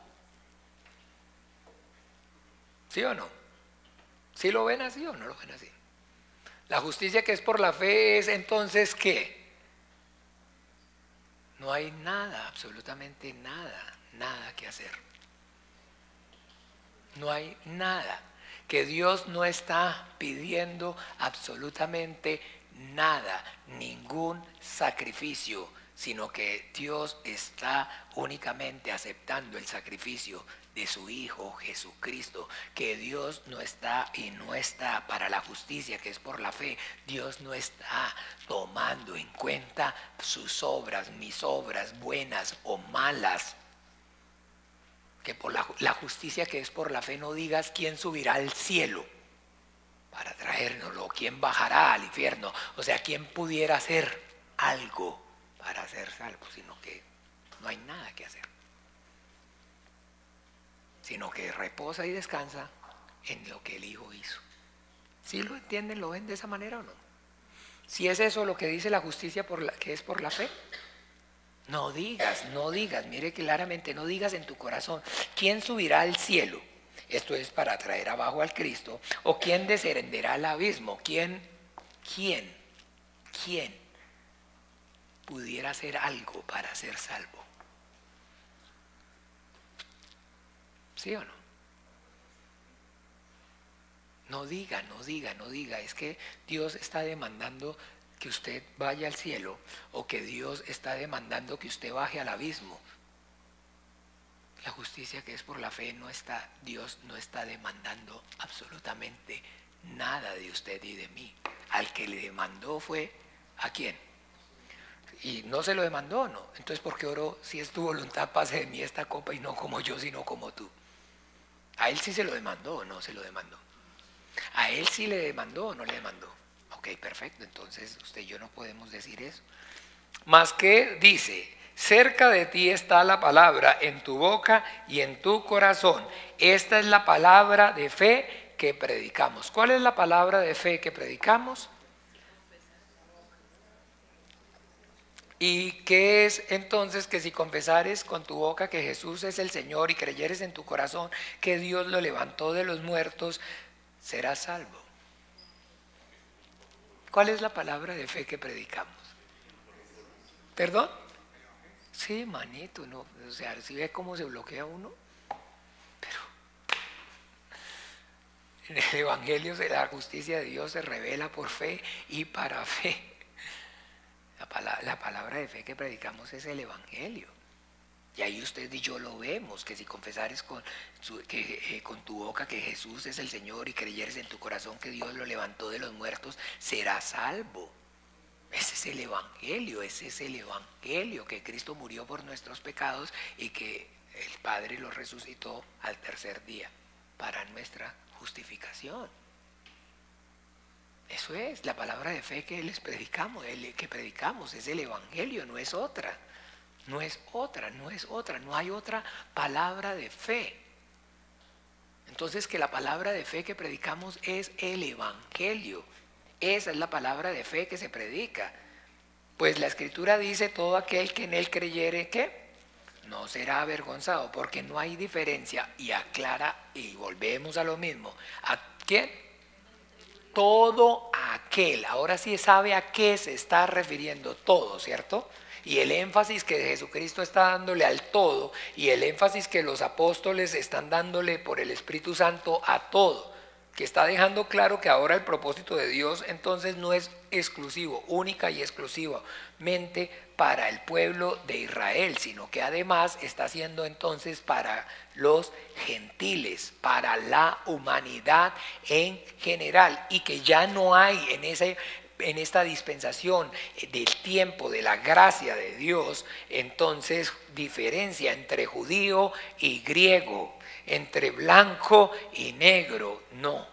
¿Sí o no? ¿Sí lo ven así o no lo ven así? La justicia que es por la fe es entonces ¿qué? No hay nada, absolutamente nada que hacer. No hay nada. Que Dios no está pidiendo absolutamente nada, ningún sacrificio, sino que Dios está únicamente aceptando el sacrificio de su Hijo Jesucristo, que Dios no está y no está para la justicia que es por la fe. Dios no está tomando en cuenta sus obras, mis obras, buenas o malas. Que por la justicia que es por la fe no digas quién subirá al cielo para traérnoslo, quién bajará al infierno, o sea, quién pudiera hacer algo para ser salvo, sino que no hay nada que hacer, sino que reposa y descansa en lo que el Hijo hizo. ¿Sí lo entienden, lo ven de esa manera o no? Si es eso lo que dice la justicia que es por la fe, no digas, mire claramente, no digas en tu corazón quién subirá al cielo, esto es para traer abajo al Cristo, o quién descenderá al abismo, quién pudiera hacer algo para ser salvo. ¿Sí o no? No diga, es que Dios está demandando que usted vaya al cielo, o que Dios está demandando que usted baje al abismo. La justicia que es por la fe Dios no está demandando absolutamente nada de usted y de mí. Al que le demandó fue ¿a quién? Y no se lo demandó, ¿no? Entonces, ¿por qué oró? Si es tu voluntad, pase de mí esta copa, y no como yo, sino como tú. ¿A él sí se lo demandó o no se lo demandó? ¿A él sí le demandó o no le demandó? Ok, perfecto, entonces usted y yo no podemos decir eso. Más que dice, cerca de ti está la palabra, en tu boca y en tu corazón. Esta es la palabra de fe que predicamos. ¿Cuál es la palabra de fe que predicamos? ¿Y qué es entonces que si confesares con tu boca que Jesús es el Señor y creyeres en tu corazón que Dios lo levantó de los muertos, serás salvo? ¿Cuál es la palabra de fe que predicamos? ¿Perdón? Sí, manito, no, o sea, ¿sí ve cómo se bloquea uno? Pero en el Evangelio la justicia de Dios se revela por fe y para fe. La palabra de fe que predicamos es el Evangelio. Y ahí usted y yo lo vemos, que si confesares con tu boca que Jesús es el Señor y creyeres en tu corazón que Dios lo levantó de los muertos, serás salvo. Ese es el Evangelio, que Cristo murió por nuestros pecados y que el Padre lo resucitó al tercer día para nuestra justificación. Eso es la palabra de fe que les predicamos, que predicamos, es el Evangelio, no es otra. No hay otra palabra de fe. Entonces, que la palabra de fe que predicamos es el Evangelio. Esa es la palabra de fe que se predica. Pues la Escritura dice: todo aquel que en él creyere, ¿qué? No será avergonzado, porque no hay diferencia. Y aclara, y volvemos a lo mismo. ¿A quién? Todo aquel. Ahora sí sabe a qué se está refiriendo todo, ¿cierto? Y el énfasis que Jesucristo está dándole al todo, y el énfasis que los apóstoles están dándole por el Espíritu Santo a todo, que está dejando claro que ahora el propósito de Dios entonces no es exclusivo, única y exclusivamente para el pueblo de Israel, sino que además está siendo entonces para los gentiles, para la humanidad en general, y que ya no hay en esta dispensación del tiempo de la gracia de Dios, entonces diferencia entre judío y griego, entre blanco y negro, no.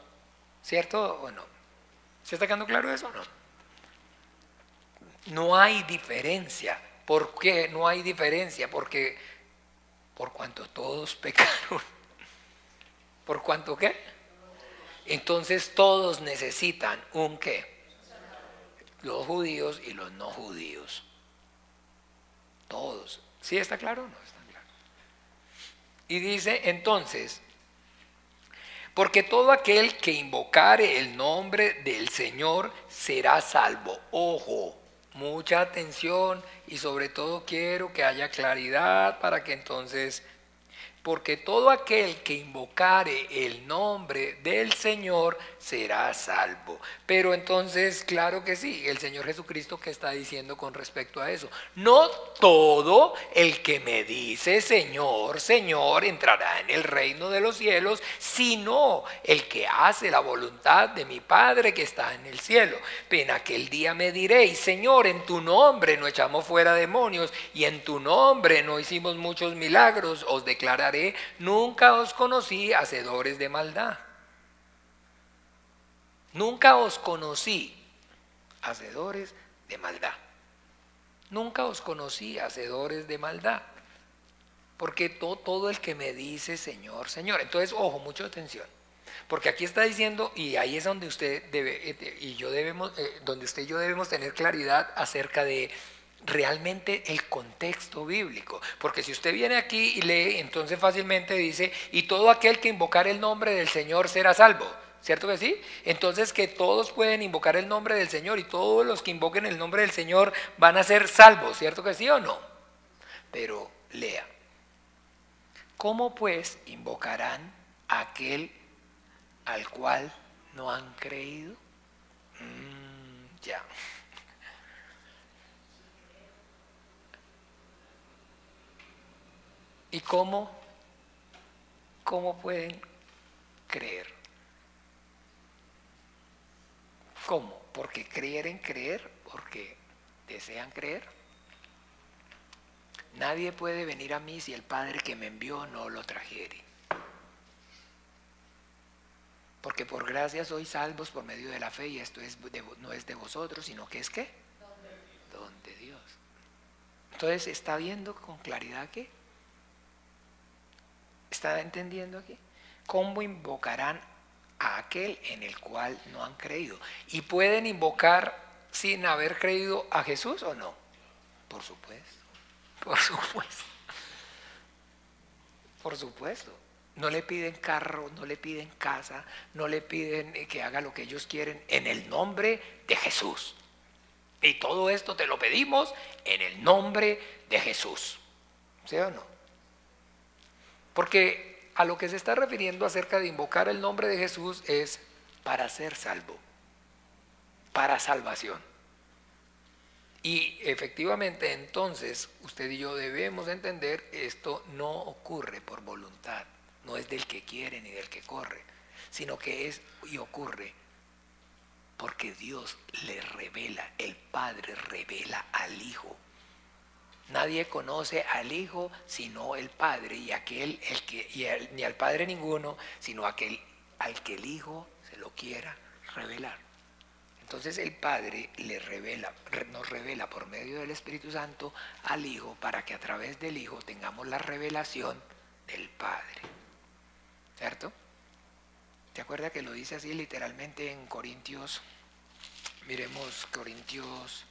¿Cierto o no? ¿Se está quedando claro eso o no? No hay diferencia. ¿Por qué no hay diferencia? Porque por cuanto todos pecaron. ¿Por cuanto qué? Entonces todos necesitan un qué. Los judíos y los no judíos. Todos. ¿Sí está claro o no está claro? Y dice entonces: porque todo aquel que invocare el nombre del Señor será salvo. Ojo, mucha atención, y sobre todo quiero que haya claridad para que entonces... Porque todo aquel que invocare el nombre del Señor será salvo. Pero entonces, claro que sí, el Señor Jesucristo, ¿qué está diciendo con respecto a eso? No todo el que me dice Señor, Señor, entrará en el reino de los cielos, sino el que hace la voluntad de mi Padre que está en el cielo. En aquel día me diréis: Señor, en tu nombre no echamos fuera demonios, y en tu nombre no hicimos muchos milagros. Os declararé: nunca os conocí, hacedores de maldad. Nunca os conocí, hacedores de maldad. Nunca os conocí, hacedores de maldad. Porque todo el que me dice Señor, Señor. Entonces, ojo, mucha atención. Porque aquí está diciendo, y ahí es donde usted donde usted y yo debemos tener claridad acerca de realmente el contexto bíblico. Porque si usted viene aquí y lee, entonces fácilmente dice: y todo aquel que invocar el nombre del Señor será salvo. ¿Cierto que sí? Entonces, que todos pueden invocar el nombre del Señor, y todos los que invoquen el nombre del Señor van a ser salvos. ¿Cierto que sí o no? Pero lea: ¿cómo pues invocarán a aquel al cual no han creído? Ya. ¿Y cómo pueden creer? ¿Cómo? ¿Porque quieren creer? ¿Porque desean creer? Nadie puede venir a mí si el Padre que me envió no lo trajere. Porque por gracia sois salvos por medio de la fe, y esto no es de vosotros, sino que es ¿qué? Don de Dios. Entonces, ¿está viendo con claridad aquí? ¿Está entendiendo aquí? ¿Cómo invocarán a aquel en el cual no han creído? ¿Y pueden invocar sin haber creído a Jesús o no? Por supuesto, por supuesto, por supuesto. No le piden carro, no le piden casa, no le piden que haga lo que ellos quieren en el nombre de Jesús. Y todo esto te lo pedimos en el nombre de Jesús. ¿Sí o no? Porque a lo que se está refiriendo acerca de invocar el nombre de Jesús es para ser salvo, para salvación. Y efectivamente entonces usted y yo debemos entender esto no ocurre por voluntad, no es del que quiere ni del que corre, sino que es y ocurre porque Dios le revela, el Padre revela al Hijo. Nadie conoce al Hijo sino el Padre, y aquel ni al Padre ninguno, sino aquel al que el Hijo se lo quiera revelar. Entonces el Padre nos revela por medio del Espíritu Santo al Hijo para que a través del Hijo tengamos la revelación del Padre. ¿Cierto? ¿Te acuerdas que lo dice así literalmente en Corintios? Miremos Corintios...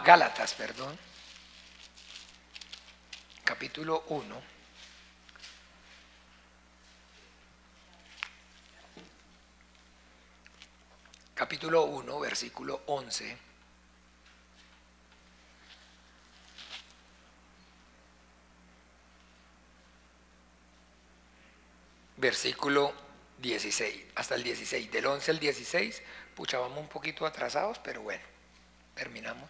Gálatas, perdón. Capítulo 1. Capítulo 1, versículo 11. Versículo 16, hasta el 16, del 11 al 16, pucha, vamos un poquito atrasados, pero bueno, terminamos.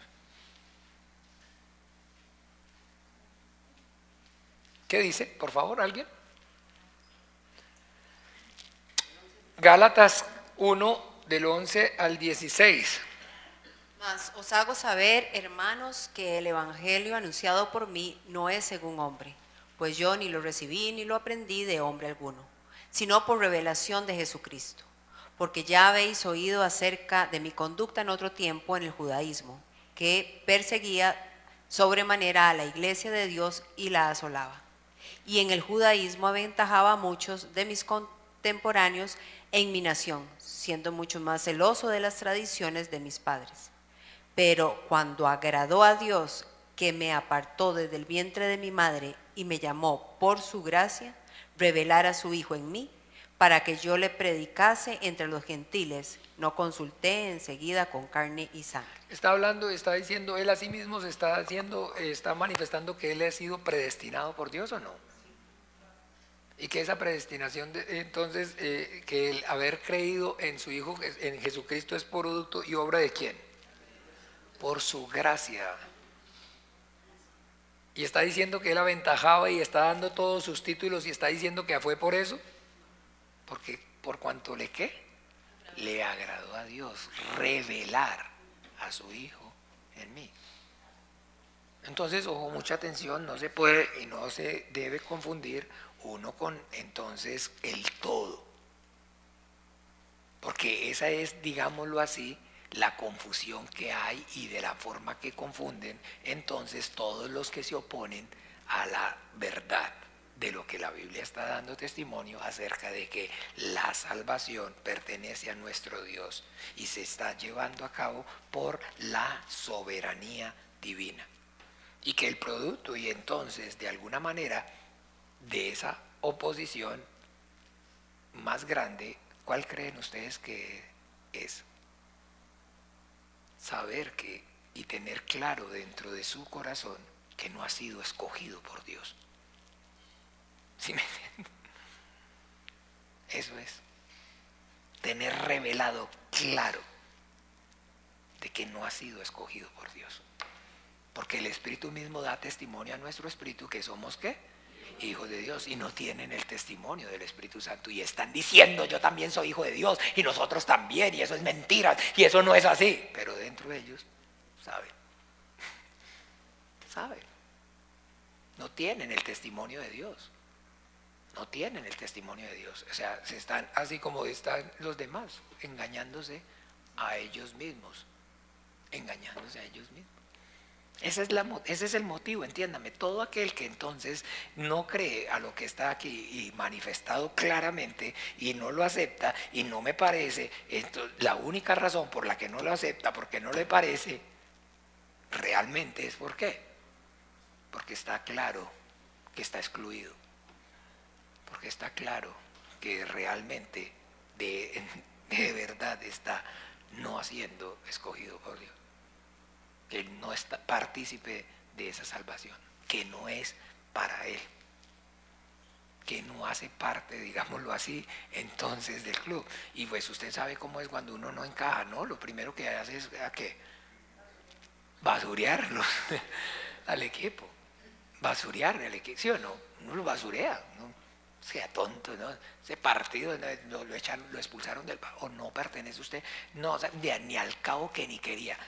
¿Qué dice? Por favor, ¿alguien? Gálatas 1, del 11 al 16. Mas os hago saber, hermanos, que el evangelio anunciado por mí no es según hombre, pues yo ni lo recibí ni lo aprendí de hombre alguno, sino por revelación de Jesucristo. Porque ya habéis oído acerca de mi conducta en otro tiempo en el judaísmo, que perseguía sobremanera a la iglesia de Dios y la asolaba. Y en el judaísmo aventajaba a muchos de mis contemporáneos en mi nación, siendo mucho más celoso de las tradiciones de mis padres. Pero cuando agradó a Dios, que me apartó desde el vientre de mi madre y me llamó por su gracia, revelar a su Hijo en mí, para que yo le predicase entre los gentiles, no consulté enseguida con carne y sangre. Está hablando, está diciendo, él a sí mismo está manifestando que él ha sido predestinado por Dios, ¿o no? Y que esa predestinación, entonces, que el haber creído en su Hijo, en Jesucristo, es producto y obra de ¿quién? Por su gracia. Y está diciendo que él aventajaba y está dando todos sus títulos y está diciendo que fue por eso, porque por cuanto le agradó a Dios revelar a su Hijo en mí. Entonces, ojo, mucha atención, no se puede y no se debe confundir uno con entonces el todo, porque esa es, digámoslo así, la confusión que hay y de la forma que confunden entonces todos los que se oponen a la verdad de lo que la Biblia está dando testimonio acerca de que la salvación pertenece a nuestro Dios y se está llevando a cabo por la soberanía divina, y que el producto y entonces de alguna manera de esa oposición más grande, ¿cuál creen ustedes que es? Saber que y tener claro dentro de su corazón que no ha sido escogido por Dios. ¿Sí me entienden? Eso es. Tener revelado claro de que no ha sido escogido por Dios. Porque el Espíritu mismo da testimonio a nuestro espíritu que somos ¿qué? Hijos de Dios, y no tienen el testimonio del Espíritu Santo y están diciendo yo también soy hijo de Dios y nosotros también, y eso es mentira y eso no es así, pero dentro de ellos saben, no tienen el testimonio de Dios, no tienen el testimonio de Dios, o sea, se están así como están los demás, engañándose a ellos mismos, Ese es el motivo, entiéndame. Todo aquel que entonces no cree a lo que está aquí y manifestado claramente y no lo acepta y no me parece, la única razón por la que no lo acepta, porque no le parece, realmente es ¿por qué? Porque está claro que está excluido, porque está claro que realmente de verdad está no siendo escogido por Dios, que no está partícipe de esa salvación, que no es para él, que no hace parte, digámoslo así, entonces del club. Y pues usted sabe cómo es cuando uno no encaja, ¿no? Lo primero que hace es ¿qué? Basurearlo al equipo, basurear al equipo, ¿sí o no? Uno lo basurea, ¿no? Sea tonto, ¿no? Ese partido lo expulsaron del o no pertenece usted, no, o sea, ni al cabo que ni quería,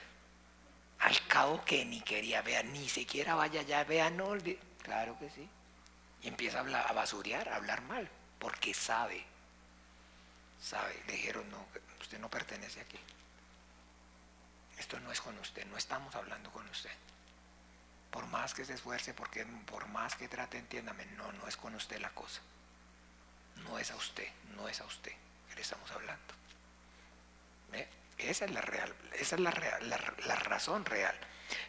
al cabo que ni quería, vea, ni siquiera vaya allá, vea, no olvide, claro que sí, y empieza a basurear, a hablar mal, porque sabe, le dijeron, no, usted no pertenece aquí, esto no es con usted, no estamos hablando con usted. Por más que se esfuerce, porque por más que trate, entiéndame, no es con usted la cosa. No es a usted que le estamos hablando. ¿Ve? Esa es la razón real.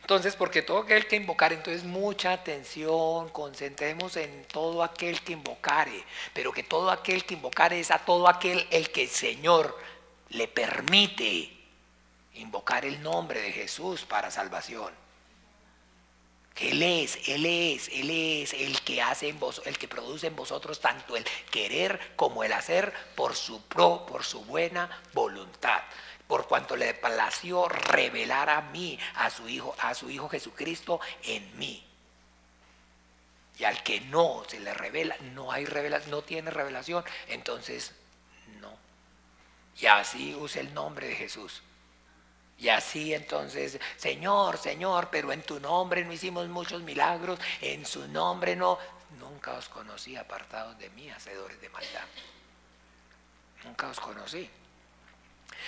Entonces, porque todo aquel que invocare, entonces mucha atención, concentremos en todo aquel que invocare, pero que todo aquel que invocare es a todo aquel el que el Señor le permite invocar el nombre de Jesús para salvación. Él es el que hace en vos, el que produce en vosotros tanto el querer como el hacer por su buena voluntad. Por cuanto le plació revelar a mí, a su Hijo Jesucristo en mí. Y al que no se le revela, no tiene revelación, entonces no. Y así usa el nombre de Jesús. Y así entonces, Señor, pero en tu nombre no hicimos muchos milagros, en su nombre no, nunca os conocí, apartados de mí, hacedores de maldad. Nunca os conocí.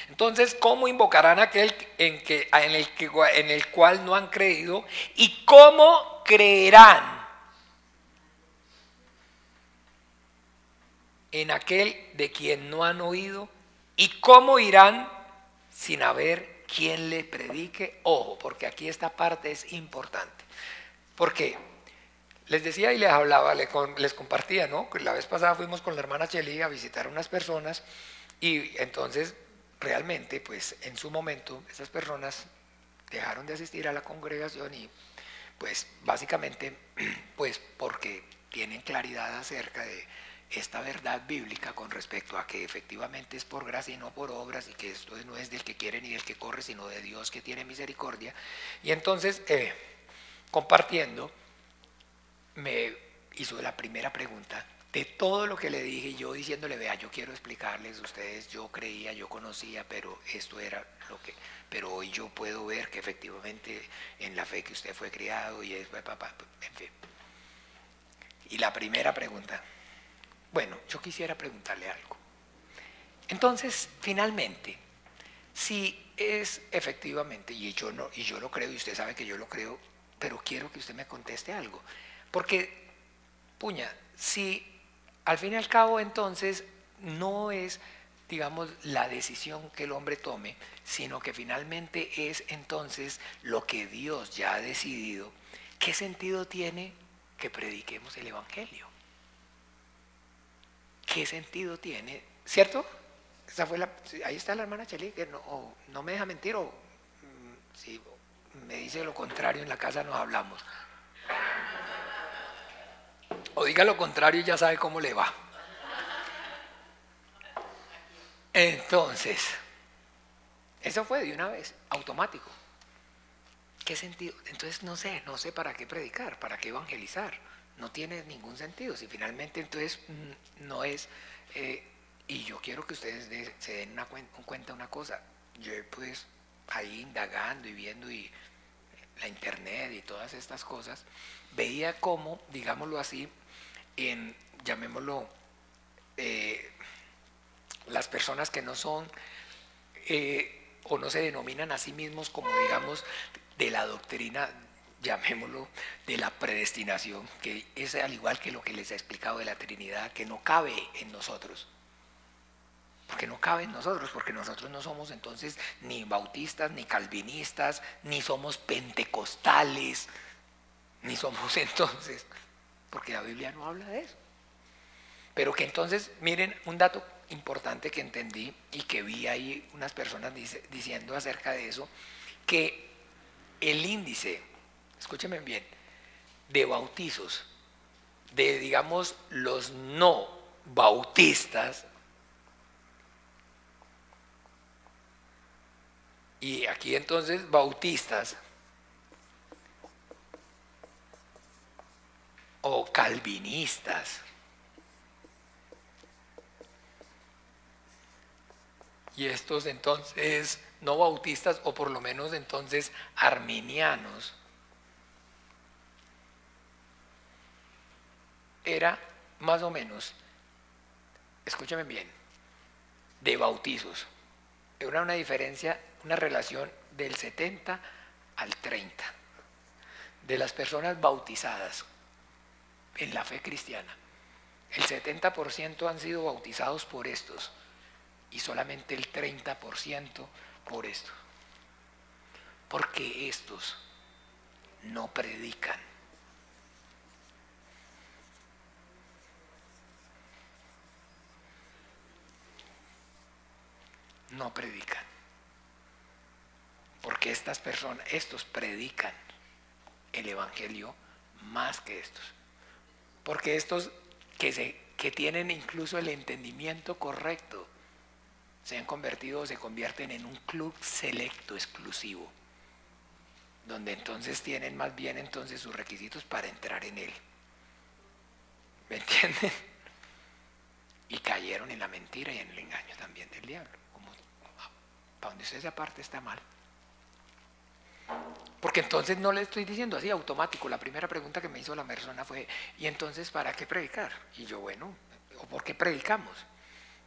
Entonces, ¿cómo invocarán a aquel en el cual no han creído? ¿Y cómo creerán en aquel de quien no han oído? ¿Y cómo irán sin haber quien le predique? Ojo, porque aquí esta parte es importante. Porque les decía y les hablaba, les compartía, ¿no? La vez pasada fuimos con la hermana Cheli a visitar a unas personas y entonces realmente, pues en su momento, esas personas dejaron de asistir a la congregación y pues básicamente, pues porque tienen claridad acerca de esta verdad bíblica con respecto a que efectivamente es por gracia y no por obras, y que esto no es del que quiere ni del que corre, sino de Dios que tiene misericordia. Y entonces, compartiendo, me hizo la primera pregunta de todo lo que le dije, yo diciéndole, vea, yo quiero explicarles, ustedes, yo creía, yo conocía, pero esto era lo que, pero hoy yo puedo ver que efectivamente en la fe que usted fue criado y es papá, en fin. Y la primera pregunta, bueno, yo quisiera preguntarle algo. Entonces, finalmente, si es efectivamente, y yo lo creo, y usted sabe que yo lo creo, pero quiero que usted me conteste algo. Porque, puña, si al fin y al cabo entonces no es, digamos, la decisión que el hombre tome, sino que finalmente es entonces lo que Dios ya ha decidido, ¿qué sentido tiene que prediquemos el Evangelio? ¿Qué sentido tiene? ¿Cierto? Ahí está la hermana Cheli, que no me deja mentir, o si me dice lo contrario en la casa nos hablamos. O diga lo contrario y ya sabe cómo le va. Entonces, eso fue de una vez, automático. ¿Qué sentido? Entonces no sé para qué predicar, para qué evangelizar. No tiene ningún sentido. Si finalmente entonces no es... y yo quiero que ustedes se den cuenta una cosa. Yo pues ahí indagando y viendo y la internet y todas estas cosas, veía cómo, digámoslo así, llamémoslo, las personas que no son o no se denominan a sí mismos como, digamos, de la doctrina, llamémoslo, de la predestinación, que es al igual que lo que les he explicado de la Trinidad, que no cabe en nosotros. Porque no cabe en nosotros, porque nosotros no somos entonces ni bautistas, ni calvinistas, ni somos pentecostales, ni somos entonces, porque la Biblia no habla de eso. Pero que entonces, miren, un dato importante que entendí y que vi ahí unas personas diciendo acerca de eso, que el índice, escúchenme bien, de bautizos, de digamos los no bautistas, y aquí entonces bautistas o calvinistas, y estos entonces no bautistas o por lo menos entonces arminianos, era más o menos, escúchame bien, de bautizos. Era una diferencia, una relación del 70 al 30 de las personas bautizadas en la fe cristiana. El 70% han sido bautizados por estos y solamente el 30% por estos. Porque estos no predican. No predican. Porque estas personas, estos predican el evangelio más que estos. Porque estos que tienen incluso el entendimiento correcto se han convertido o se convierten en un club selecto exclusivo, donde entonces tienen más bien entonces sus requisitos para entrar en él. ¿Me entienden? Y cayeron en la mentira y en el engaño también del diablo. Como, para donde usted se aparte está mal. Porque entonces no le estoy diciendo así automático. La primera pregunta que me hizo la persona fue, ¿y entonces para qué predicar? Y yo, bueno, ¿o por qué predicamos?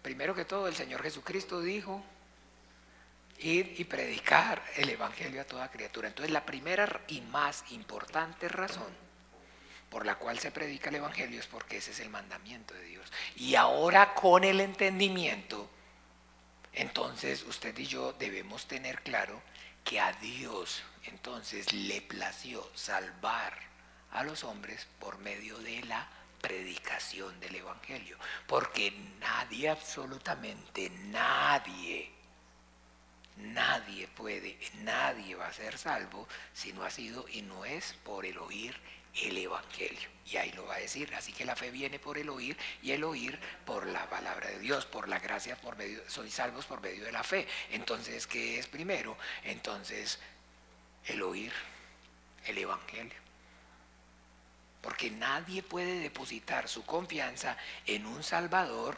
Primero que todo, el Señor Jesucristo dijo, ir y predicar el evangelio a toda criatura. Entonces la primera y más importante razón por la cual se predica el evangelio es porque ese es el mandamiento de Dios. Y ahora con el entendimiento, entonces usted y yo debemos tener claro que a Dios entonces le plació salvar a los hombres por medio de la predicación del evangelio, porque nadie, absolutamente nadie va a ser salvo si no ha sido y no es por el oír el evangelio. Y ahí lo va a decir. Así que la fe viene por el oír y el oír por la palabra de Dios, por la gracia, por medio, sois salvos por medio de la fe. Entonces, ¿qué es primero? Entonces, el oír el evangelio. Porque nadie puede depositar su confianza en un Salvador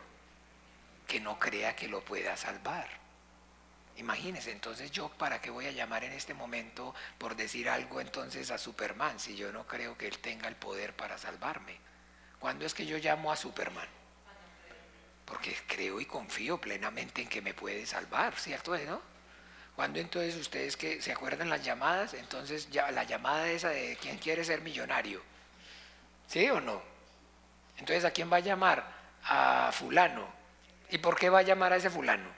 que no crea que lo pueda salvar. Imagínense, entonces yo para qué voy a llamar en este momento, por decir algo entonces, a Superman, si yo no creo que él tenga el poder para salvarme. ¿Cuándo es que yo llamo a Superman? Porque creo y confío plenamente en que me puede salvar, ¿cierto? ¿No? ¿Cuándo entonces ustedes que se acuerdan las llamadas? Entonces ya la llamada esa de ¿quién quiere ser millonario? ¿Sí o no? Entonces, ¿a quién va a llamar? A fulano. ¿Y por qué va a llamar a ese fulano?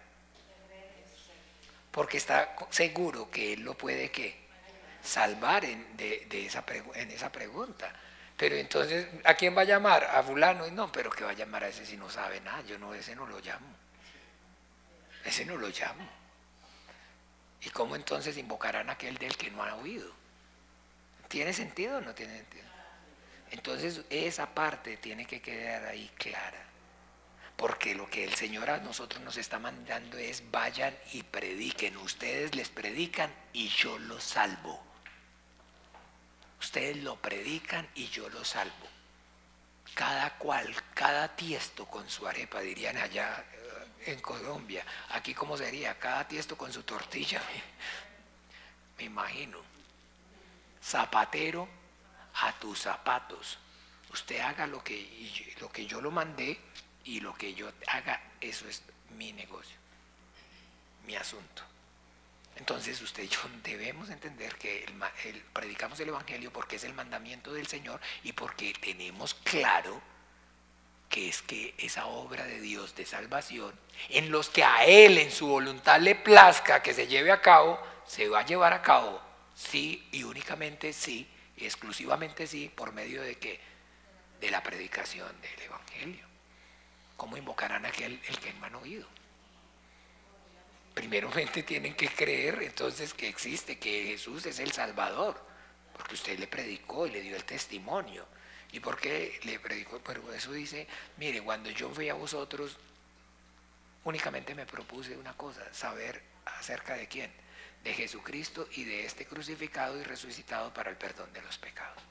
Porque está seguro que él lo puede ¿qué? Salvar en esa pregunta. Pero entonces, ¿a quién va a llamar? A fulano. No, pero ¿qué va a llamar a ese si no sabe nada? Yo no, ese no lo llamo. Ese no lo llamo. ¿Y cómo entonces invocarán a aquel del que no ha oído? ¿Tiene sentido o no tiene sentido? Entonces esa parte tiene que quedar ahí clara, porque lo que el Señor a nosotros nos está mandando es vayan y prediquen. Ustedes les predican y yo los salvo. Ustedes lo predican y yo los salvo. Cada cual, cada tiesto con su arepa, dirían allá en Colombia. Aquí ¿cómo sería? Cada tiesto con su tortilla. Me imagino. Zapatero a tus zapatos. Usted haga lo que yo lo mandé y lo que yo haga, eso es mi negocio, mi asunto. Entonces usted y yo debemos entender que predicamos el evangelio porque es el mandamiento del Señor y porque tenemos claro que es que esa obra de Dios de salvación, en los que a Él en su voluntad le plazca que se lleve a cabo, se va a llevar a cabo, sí y únicamente sí, y exclusivamente sí, por medio de que de la predicación del Evangelio. ¿Cómo invocarán a aquel el que no han oído? Primeramente tienen que creer entonces que existe, que Jesús es el Salvador, porque usted le predicó y le dio el testimonio. ¿Y por qué le predicó? Pero eso dice, mire, cuando yo fui a vosotros, únicamente me propuse una cosa, saber acerca de quién, de Jesucristo y de este crucificado y resucitado para el perdón de los pecados.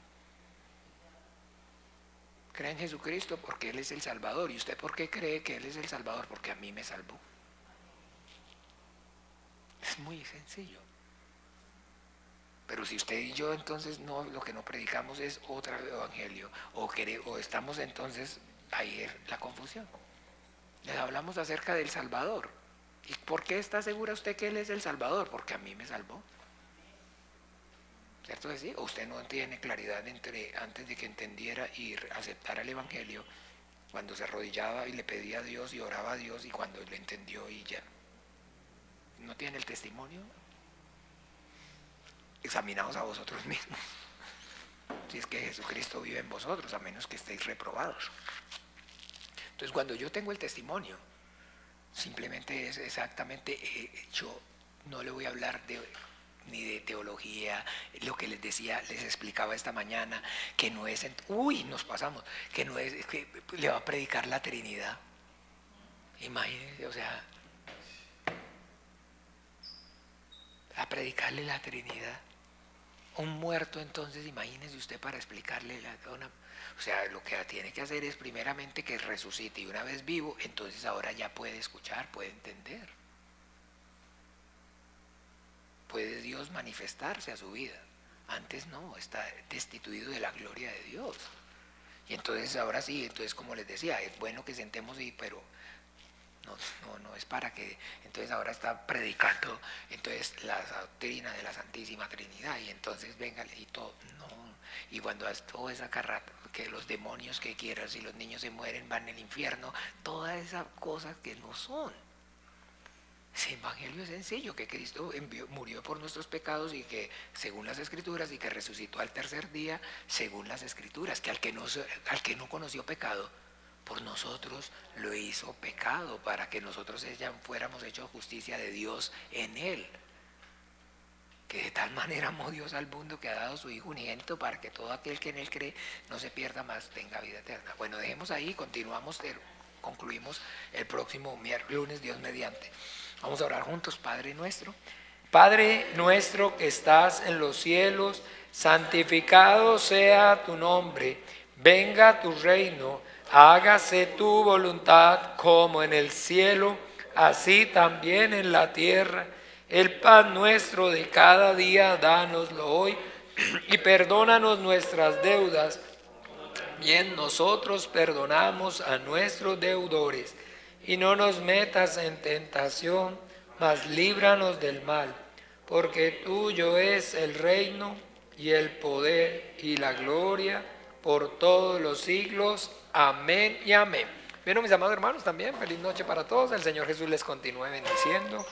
Cree en Jesucristo porque Él es el Salvador. ¿Y usted por qué cree que Él es el Salvador? Porque a mí me salvó. Es muy sencillo. Pero si usted y yo entonces no, lo que no predicamos es otro evangelio, o estamos entonces, ahí es la confusión. Les hablamos acerca del Salvador. ¿Y por qué está segura usted que Él es el Salvador? Porque a mí me salvó. ¿Cierto que sí? ¿O usted no tiene claridad entre antes de que entendiera y aceptara el evangelio, cuando se arrodillaba y le pedía a Dios y oraba a Dios, y cuando le entendió y ya? ¿No tiene el testimonio? Examinaos a vosotros mismos, si es que Jesucristo vive en vosotros, a menos que estéis reprobados. Entonces, cuando yo tengo el testimonio, simplemente es exactamente, yo no le voy a hablar ni de teología, lo que les decía, les explicaba esta mañana, que no es, nos pasamos, que no es, que le va a predicar la Trinidad. Imagínense, o sea, a predicarle la Trinidad. Un muerto, entonces, imagínese usted para explicarle o sea, lo que tiene que hacer es primeramente que resucite, y una vez vivo, entonces ahora ya puede escuchar, puede entender. Puede Dios manifestarse a su vida. Antes no, está destituido de la gloria de Dios. Y entonces ahora sí, entonces como les decía, es bueno que sentemos, pero no es para que, entonces ahora está predicando entonces la doctrina de la Santísima Trinidad, y entonces venga y todo, no, y cuando hace toda esa carrata, que los demonios que quieran, si los niños se mueren van al infierno, todas esas cosas que no son. Ese evangelio es sencillo, que Cristo murió por nuestros pecados, y que según las Escrituras, y que resucitó al tercer día según las Escrituras, que al que no conoció pecado, por nosotros lo hizo pecado, para que nosotros fuéramos hechos justicia de Dios en Él. Que de tal manera amó Dios al mundo, que ha dado su Hijo unigénito, para que todo aquel que en Él cree no se pierda, más tenga vida eterna. Bueno, dejemos ahí, concluimos el próximo lunes, Dios mediante. Vamos a orar juntos. Padre nuestro que estás en los cielos, santificado sea tu nombre, venga tu reino, hágase tu voluntad como en el cielo, así también en la tierra. El pan nuestro de cada día, dánoslo hoy, y perdónanos nuestras deudas, bien nosotros perdonamos a nuestros deudores, y no nos metas en tentación, mas líbranos del mal, porque tuyo es el reino y el poder y la gloria por todos los siglos. Amén y amén. Bien, mis amados hermanos, también feliz noche para todos. El Señor Jesús les continúe bendiciendo.